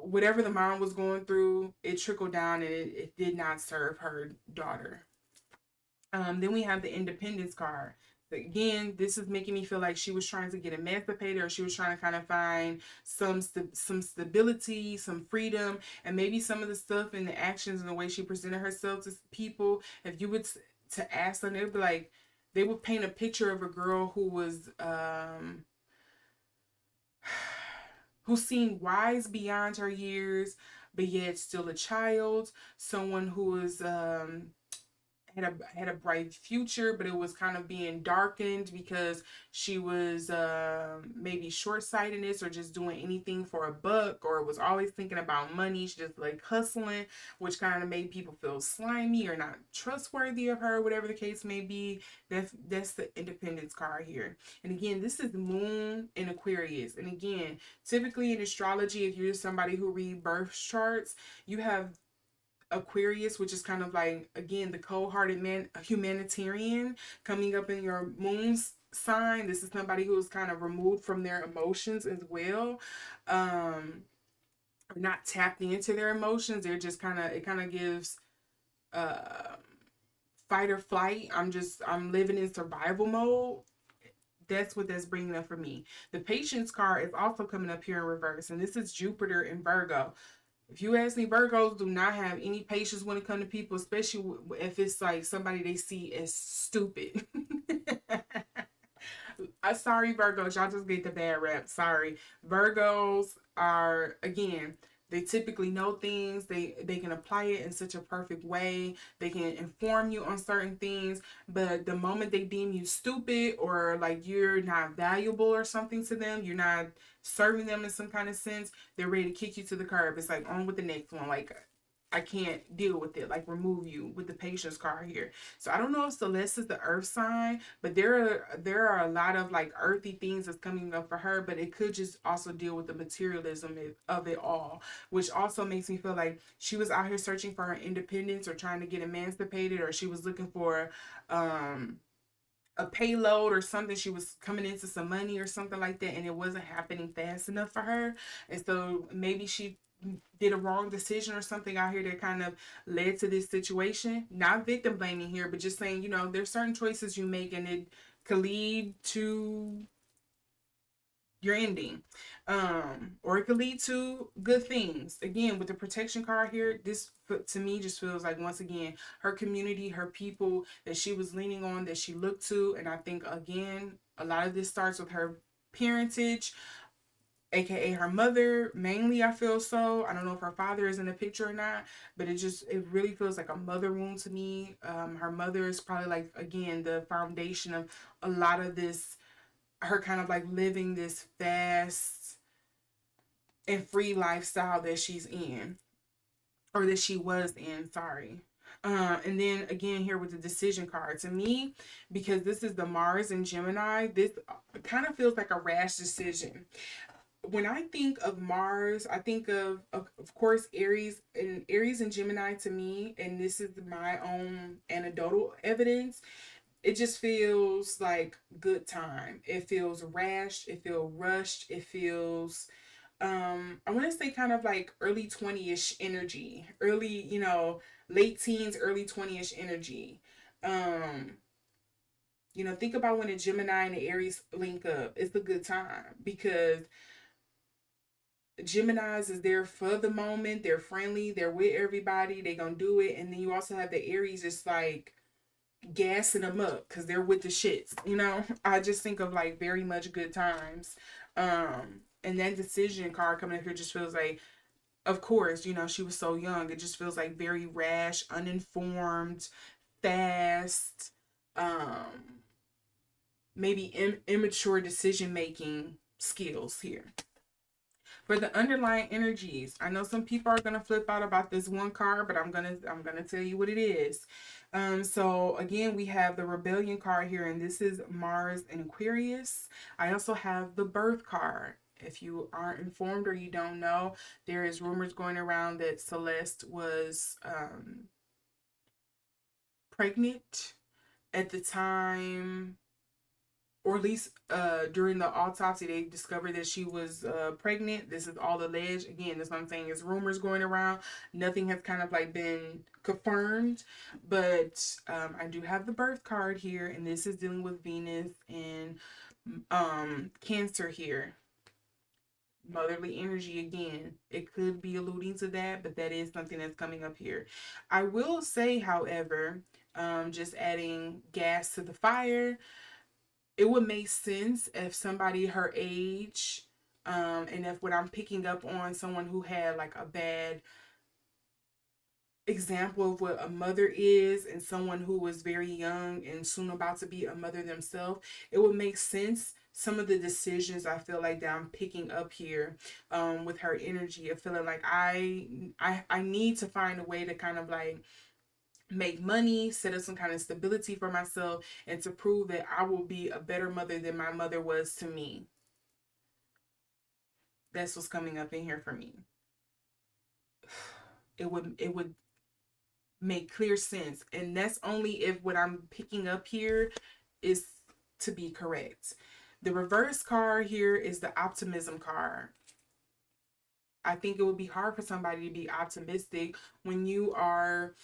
whatever the mom was going through, it trickled down, and it did not serve her daughter. Then we have the independence card. Again, this is making me feel like she was trying to get emancipated, or she was trying to kind of find some stability, some freedom, and maybe some of the stuff and the actions and the way she presented herself to people. If you would to ask them, they'd be like, they would paint a picture of a girl who was who seemed wise beyond her years, but yet still a child. Someone who is had a bright future, but it was kind of being darkened because she was maybe short-sightedness or just doing anything for a buck, or was always thinking about money. She just like hustling, which kind of made people feel slimy or not trustworthy of her, whatever the case may be. That's the Independence card here. And again, this is Moon in Aquarius. And again, typically in astrology, if you're somebody who read birth charts, you have Aquarius, which is kind of like, again, the cold-hearted man, humanitarian, coming up in your moon's sign. This is somebody who's kind of removed from their emotions as well. Not tapped into their emotions. They're just kind of, it kind of gives uh fight or flight. I'm living in survival mode. That's what that's bringing up for me. The Patience card is also coming up here in reverse, and this is Jupiter in Virgo. If you ask me, Virgos do not have any patience when it comes to people, especially if it's like somebody they see as stupid. Sorry, Virgos, y'all just get the bad rap. Sorry. Virgos are, again, they typically know things. They can apply it in such a perfect way. They can inform you on certain things, but the moment they deem you stupid or like you're not valuable or something to them, you're not serving them in some kind of sense, they're ready to kick you to the curb. It's like on with the next one. Like, I can't deal with it. Like, remove you with the Patience card here. So I don't know if Celeste is the earth sign, but there are a lot of like earthy things that's coming up for her, but it could just also deal with the materialism of it all, which also makes me feel like she was out here searching for her independence or trying to get emancipated, or she was looking for a payload or something. She was coming into some money or something like that, and it wasn't happening fast enough for her. And so maybe she did a wrong decision or something out here that kind of led to this situation. Not victim blaming here, but just saying, there's certain choices you make and it could lead to your ending. Or it could lead to good things. Again, with the protection card here, this to me just feels like, once again, her community, her people that she was leaning on, that she looked to. And I think, again, a lot of this starts with her parentage, aka her mother, mainly. I feel so. I don't know if her father is in the picture or not, but it really feels like a mother wound to me. Her mother is probably like, again, the foundation of a lot of this, her kind of like living this fast and free lifestyle that she's in, or that she was in, sorry. And then again here with the decision card, to me, because this is the Mars and Gemini, this kind of feels like a rash decision. When I think of Mars, I think of course, Aries and Gemini to me, and this is my own anecdotal evidence. It just feels like good time. It feels rash. It feels rushed. It feels, I want to say kind of like early 20-ish energy, late teens, early 20-ish energy. Think about when a Gemini and the Aries link up. It's a good time because Geminis is there for the moment. They're friendly. They're with everybody. They gonna do it. And then you also have the Aries, just like gassing them up because they're with the shits. I just think of like very much good times. And that decision card coming up here just feels like, of course, she was so young. It just feels like very rash, uninformed, fast, maybe immature decision making skills here. For the underlying energies, I know some people are gonna flip out about this one card, but I'm gonna tell you what it is. So again, we have the Rebellion card here, and this is Mars and Aquarius. I also have the Birth card. If you aren't informed or you don't know, there is rumors going around that Celeste was pregnant at the time, or at least during the autopsy, they discovered that she was pregnant. This is all alleged. Again, that's what I'm saying. Is rumors going around. Nothing has kind of like been confirmed. But I do have the Birth card here, and this is dealing with Venus and Cancer here. Motherly energy again. It could be alluding to that, but that is something that's coming up here. I will say, however, just adding gas to the fire, it would make sense if somebody her age, and if what I'm picking up on, someone who had like a bad example of what a mother is and someone who was very young and soon about to be a mother themselves, it would make sense. Some of the decisions I feel like that I'm picking up here, with her energy of feeling like I need to find a way to kind of like make money, set up some kind of stability for myself, and to prove that I will be a better mother than my mother was to me. That's what's coming up in here for me. It would make clear sense, and that's only if what I'm picking up here is to be correct. The reverse card here is the optimism card. I think it would be hard for somebody to be optimistic when you are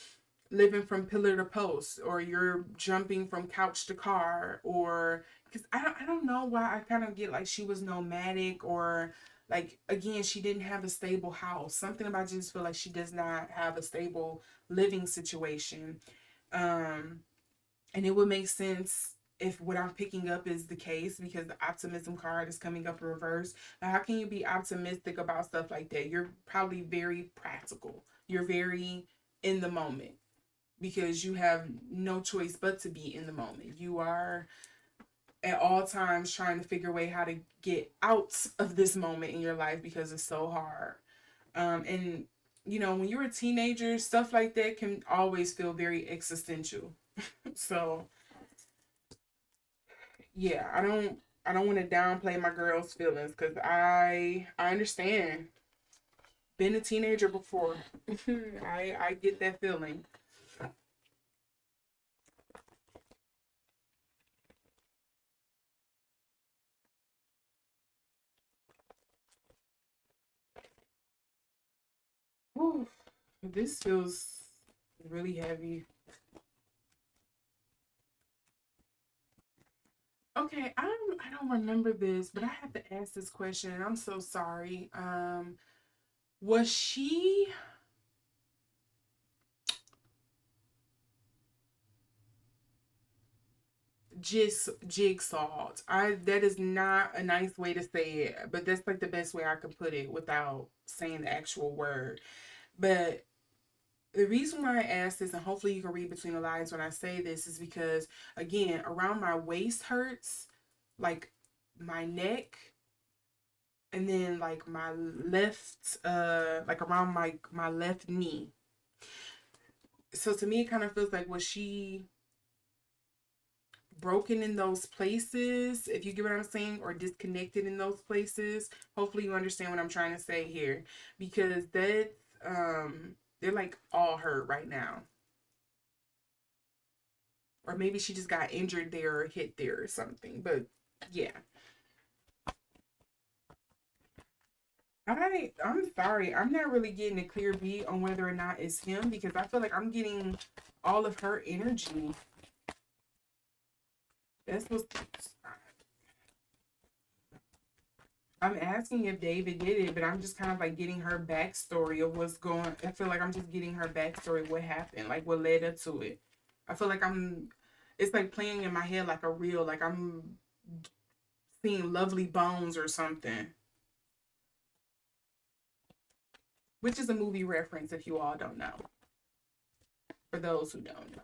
living from pillar to post, or you're jumping from couch to car, or because I don't know why I kind of get like she was nomadic, or like again she didn't have a stable house. Something about I just feel like she does not have a stable living situation. um and it would make sense if what I'm picking up is the case, because the optimism card is coming up in reverse. Now, how can you be optimistic about stuff like that? You're probably very practical. You're very in the moment because you have no choice but to be in the moment. You are at all times trying to figure a way how to get out of this moment in your life because it's so hard. And you know, when you're a teenager, stuff like that can always feel very existential. So yeah, I don't want to downplay my girl's feelings because I understand. Been a teenager before. I get that feeling. Whew. This feels really heavy. Okay, I don't remember this, but I have to ask this question, and I'm so sorry. Was she just jigsawed? I That is not a nice way to say it, but that's like the best way I could put it without saying the actual word. But the reason why I ask this, and hopefully you can read between the lines when I say this, is because again, around my waist hurts, like my neck, and then like my left, like around my left knee. So to me, it kind of feels like, was she broken in those places, if you get what I'm saying, or disconnected in those places? Hopefully you understand what I'm trying to say here, because that they're like all hurt right now. Or maybe she just got injured there or hit there or something. But yeah. I'm sorry. I'm not really getting a clear beat on whether or not it's him, because I feel like I'm getting all of her energy. That's what I'm asking if David did it, but I'm just kind of like getting her backstory of what's going. I feel like I'm just getting her backstory, what happened, like what led up to it. I feel like it's like playing in my head like a reel, like I'm seeing Lovely Bones or something, which is a movie reference if you all don't know. For those who don't know.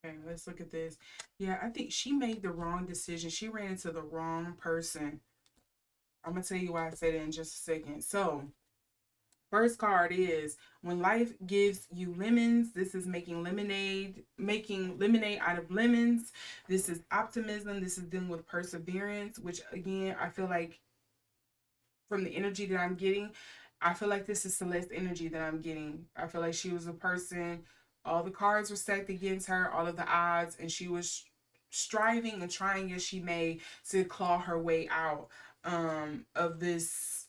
Okay, let's look at this. Yeah, I think she made the wrong decision. She ran into the wrong person. I'm gonna tell you why I say that in just a second. So, first card is when life gives you lemons. This is making lemonade out of lemons. This is optimism. This is dealing with perseverance, which again, I feel like from the energy that I'm getting, I feel like this is Celeste energy that I'm getting. I feel like she was a person, all the cards were stacked against her, all of the odds, and she was striving and trying as she may to claw her way out of this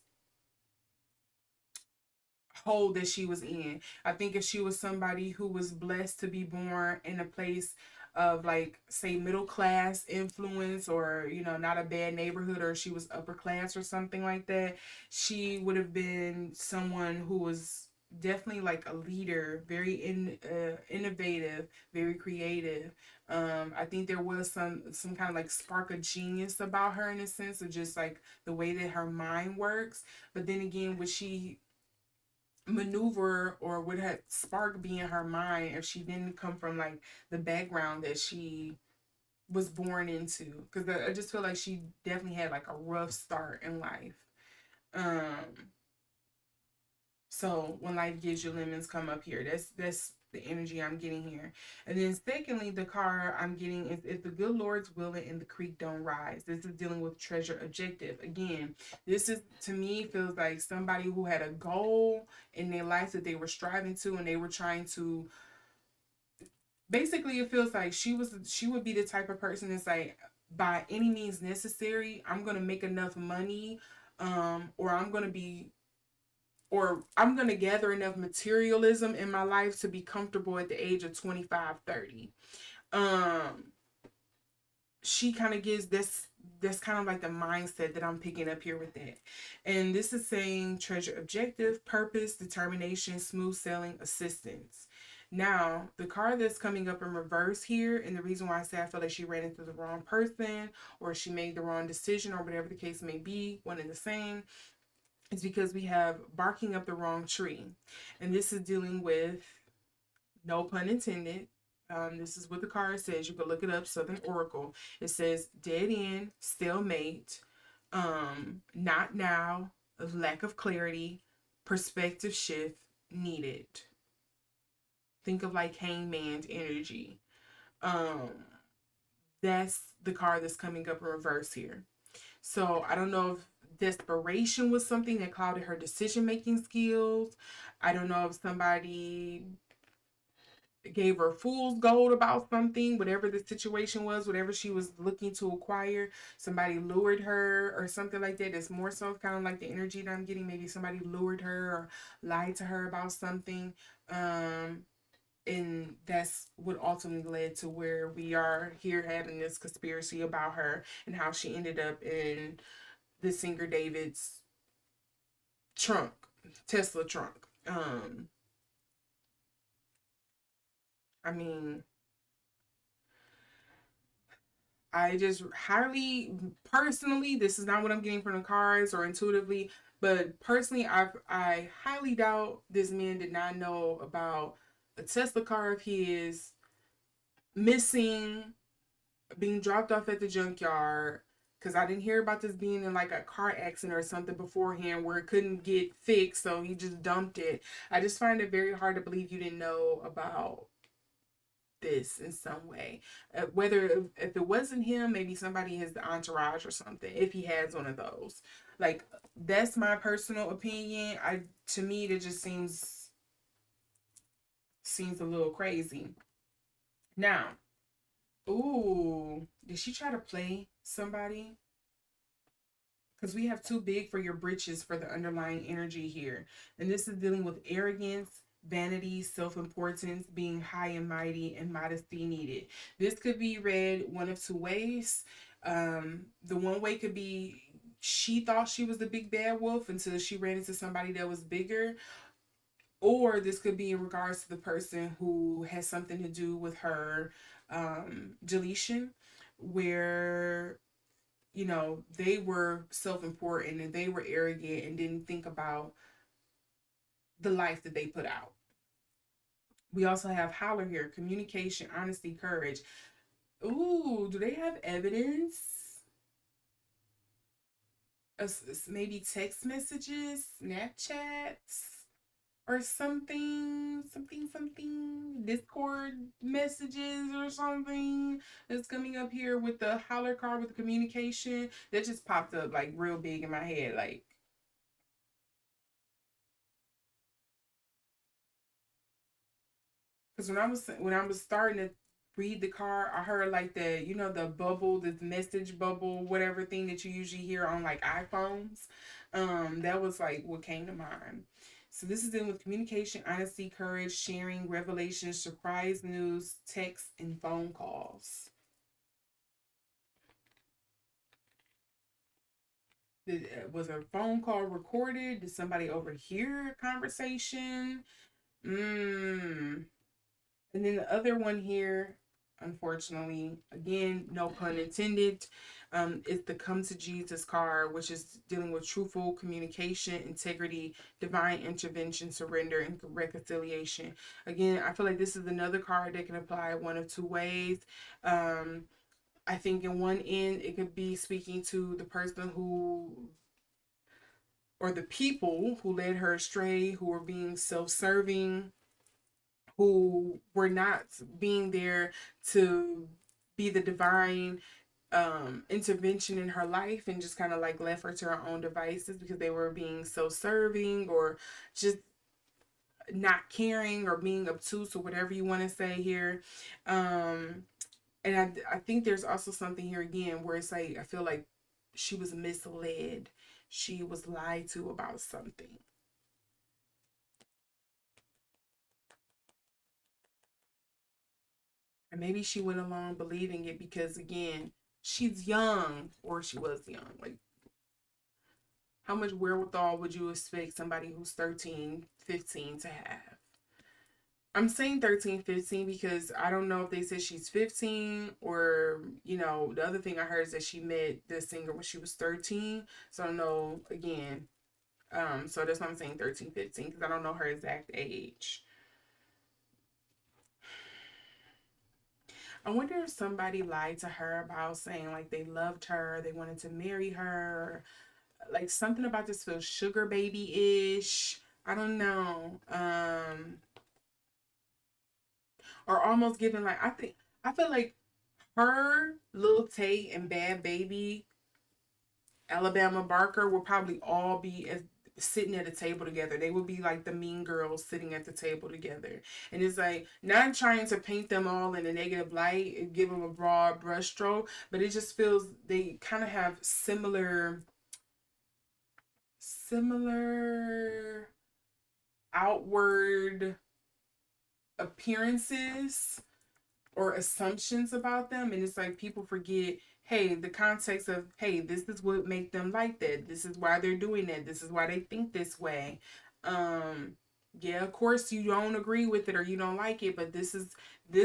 hole that she was in. I think if she was somebody who was blessed to be born in a place of, like, say, middle class influence, or, you know, not a bad neighborhood, or she was upper class or something like that, she would have been someone who was definitely like a leader, very innovative, very creative. I think there was some kind of like spark of genius about her, in a sense of just like the way that her mind works. But then again, would she maneuver, or would that spark be in her mind if she didn't come from like the background that she was born into? Because I just feel like she definitely had like a rough start in life. Um, So when life gives you lemons, come up here. That's the energy I'm getting here. And then secondly, the card I'm getting is, if the good Lord's willing and the creek don't rise. This is dealing with treasure objective. Again, this is, to me, feels like somebody who had a goal in their life that they were striving to, and they were trying to, basically, it feels like she would be the type of person that's like, by any means necessary, I'm gonna make enough money, or I'm going to gather enough materialism in my life to be comfortable at the age of 25, 30. Um, she kind of gives this, that's kind of like the mindset that I'm picking up here with that. And this is saying treasure objective, purpose, determination, smooth sailing, assistance. Now, the card that's coming up in reverse here, and the reason why I say I feel like she ran into the wrong person, or she made the wrong decision, or whatever the case may be, one and the same, is because we have barking up the wrong tree. And this is dealing with, no pun intended, this is what the card says. You can look it up, Southern Oracle. It says dead end, stalemate, not now, lack of clarity, perspective shift needed. Think of like hangman's energy. Um, that's the card that's coming up in reverse here. So I don't know if desperation was something that clouded her decision making skills. I don't know if somebody gave her fool's gold about something, whatever the situation was, whatever she was looking to acquire. Somebody lured her or something like that. It's more so kind of like the energy that I'm getting. Maybe somebody lured her or lied to her about something. And that's what ultimately led to where we are here having this conspiracy about her and how she ended up in the singer David's trunk, Tesla trunk. I mean, I just highly, personally, this is not what I'm getting from the cards or intuitively, but personally, I highly doubt this man did not know about a Tesla car of his missing, being dropped off at the junkyard. Because I didn't hear about this being in like a car accident or something beforehand where it couldn't get fixed, so he just dumped it. I just find it very hard to believe you didn't know about this in some way. Whether if it wasn't him, maybe somebody has the entourage or something. If he has one of those, like, that's my personal opinion. To me, it just seems a little crazy. Now, ooh, did she try to play somebody? Because we have too big for your britches for the underlying energy here, and this is dealing with arrogance, vanity, self-importance, being high and mighty, and modesty needed. This could be read one of two ways. The one way could be she thought she was the big bad wolf until she ran into somebody that was bigger, or this could be in regards to the person who has something to do with her deletion, where they were self-important and they were arrogant and didn't think about the life that they put out. We also have Howler here: communication, honesty, courage. Ooh, do they have evidence? Maybe text messages, Snapchats, or something, Discord messages or something that's coming up here with the Howler card with the communication. That just popped up like real big in my head. Like, because when I was starting to read the card, I heard like the bubble, the message bubble, whatever thing that you usually hear on like iPhones. That was like what came to mind. So this is dealing with communication, honesty, courage, sharing, revelations, surprise news, texts, and phone calls. Was a phone call recorded? Did somebody overhear a conversation? Mm. And then the other one here, unfortunately, again, no pun intended, is the Come to Jesus card, which is dealing with truthful communication, integrity, divine intervention, surrender, and reconciliation. Again, I feel like this is another card that can apply one of two ways. Um, I think in one end, it could be speaking to the person who, or the people who led her astray, who were being self serving, who were not being there to be the divine intervention in her life, and just kind of like left her to her own devices because they were being so serving or just not caring or being obtuse or whatever you want to say here. And I think there's also something here again where it's like I feel like she was misled, she was lied to about something. And maybe she went along believing it because, again, she's young, or she was young. Like, how much wherewithal would you expect somebody who's 13, 15 to have? I'm saying 13, 15 because I don't know if they said she's 15 or, the other thing I heard is that she met the singer when she was 13. So I don't know, again. So that's why I'm saying 13, 15 because I don't know her exact age. I wonder if somebody lied to her about saying like they loved her, they wanted to marry her, like something about this feels sugar baby ish. I don't know. Or almost giving like I feel like her, Lil Tay, and Bad Baby, Alabama Barker will probably all be as sitting at a table together. They would be like the mean girls sitting at the table together. And it's like not trying to paint them all in a negative light and give them a broad brushstroke, but it just feels they kind of have similar outward appearances or assumptions about them, and it's like people forget, hey, the context of, hey, this is what make them like that, this is why they're doing that, this is why they think this way. um yeah, of course you don't agree with it or you don't like it, but this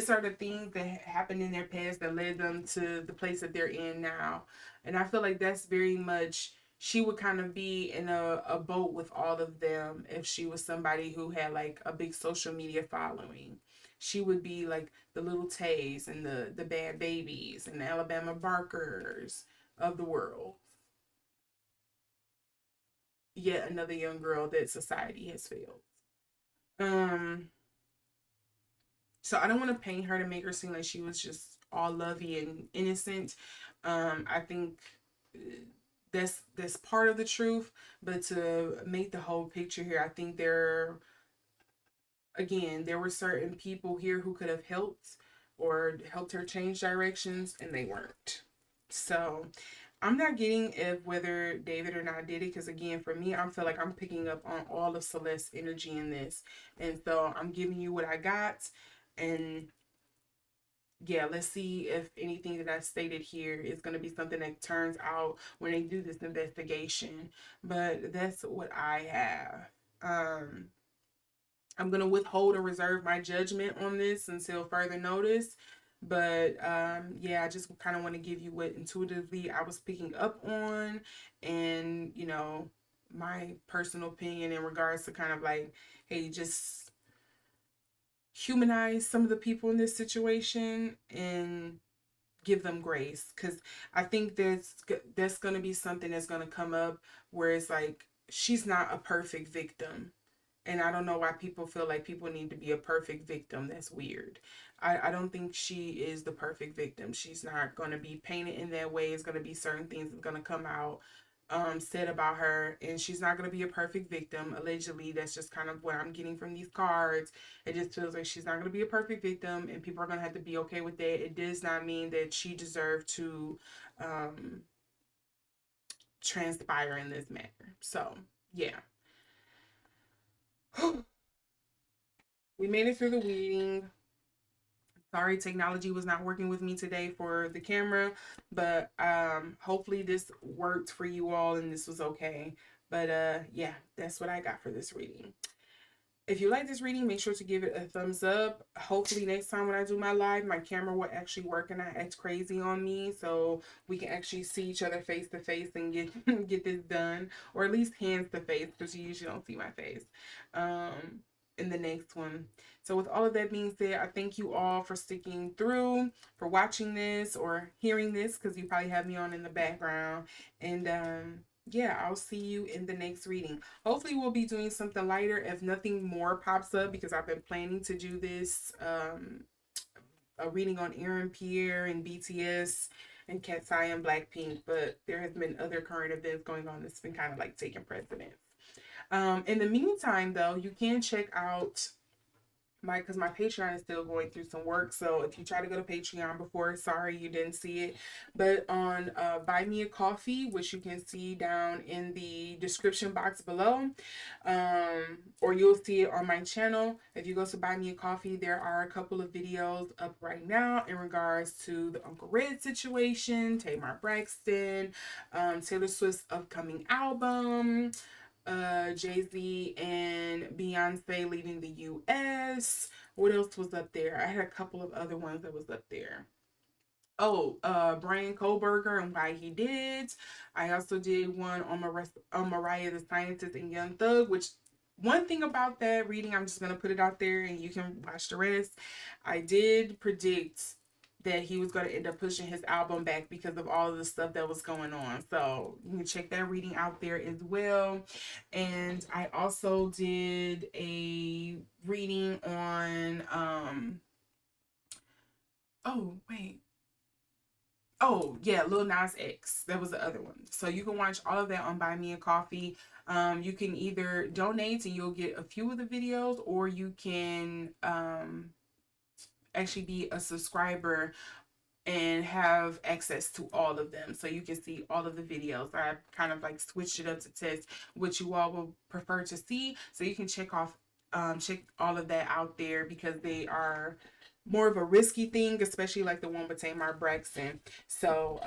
are the things that happened in their past that led them to the place that they're in now. And I feel like that's very much, she would kind of be in a boat with all of them if she was somebody who had like a big social media following. She would be like the Little Tays and the Bad Babies and the Alabama Barkers of the world. Yet another young girl that society has failed. Um, so I don't want to paint her to make her seem like she was just all lovey and innocent. I think that's part of the truth, but to make the whole picture here, I think there were certain people here who could have helped her change directions, and they weren't. So I'm not getting if whether David or not did it, because again, for me, I feel like I'm picking up on all of Celeste's energy in this, and so I'm giving you what I got. And yeah, let's see if anything that I stated here is going to be something that turns out when they do this investigation. But that's what I have. I'm going to withhold or reserve my judgment on this until further notice. But yeah, I just kind of want to give you what intuitively I was picking up on, and, my personal opinion in regards to kind of like, hey, just humanize some of the people in this situation and give them grace, because I think that's going to be something that's going to come up where it's like she's not a perfect victim. And I don't know why people feel like people need to be a perfect victim. That's weird. I don't think she is the perfect victim. She's not going to be painted in that way. It's going to be certain things that's going to come out said about her. And she's not going to be a perfect victim. Allegedly, that's just kind of what I'm getting from these cards. It just feels like she's not going to be a perfect victim. And people are going to have to be okay with that. It does not mean that she deserved to um, transpire in this manner. So, yeah. We made it through the reading. Sorry, technology was not working with me today for the camera, but hopefully this worked for you all and this was okay. But yeah, that's what I got for this reading. If you like this reading, make sure to give it a thumbs up. Hopefully next time when I do my live, my camera will actually work and not act crazy on me, so we can actually see each other face to face and get get this done, or at least hands to face, because you usually don't see my face in the next one. So with all of that being said, I thank you all for sticking through, for watching this or hearing this, because you probably have me on in the background. And yeah, I'll see you in the next reading. Hopefully we'll be doing something lighter if nothing more pops up, because I've been planning to do this a reading on Aaron Pierre and BTS and Katsai and Blackpink, but there has been other current events going on that's been kind of like taking precedence. In the meantime, though, you can check out because my Patreon is still going through some work. So if you try to go to Patreon before, sorry you didn't see it. But on Buy Me a Coffee, which you can see down in the description box below, or you'll see it on my channel. If you go to Buy Me a Coffee, there are a couple of videos up right now in regards to the Uncle Red situation, Tamar Braxton, Taylor Swift's upcoming album, Jay-Z and Beyonce leaving the US. What else was up there? I had a couple of other ones that was up there. Oh, Brian Koberger and why he did. I also did one on Mariah the Scientist and Young Thug, which one thing about that reading, I'm just gonna put it out there and you can watch the rest. I did predict that he was going to end up pushing his album back because of all of the stuff that was going on. So you can check that reading out there as well. And I also did a reading on oh wait. Oh yeah, Lil Nas X. That was the other one. So you can watch all of that on Buy Me a Coffee. You can either donate and you'll get a few of the videos, or you can actually be a subscriber and have access to all of them, so you can see all of the videos. I kind of like switched it up to test what you all will prefer to see, so you can check all of that out there, because they are more of a risky thing, especially like the one with Tamar Braxton. So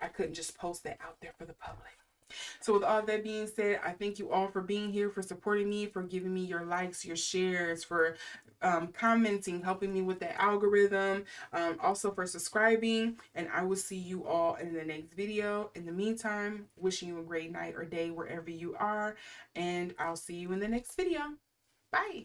I couldn't just post that out there for the public. So with all that being said, I thank you all for being here, for supporting me, for giving me your likes, your shares, for commenting, helping me with the algorithm, also for subscribing. And I will see you all in the next video. In the meantime, wishing you a great night or day wherever you are. And I'll see you in the next video. Bye.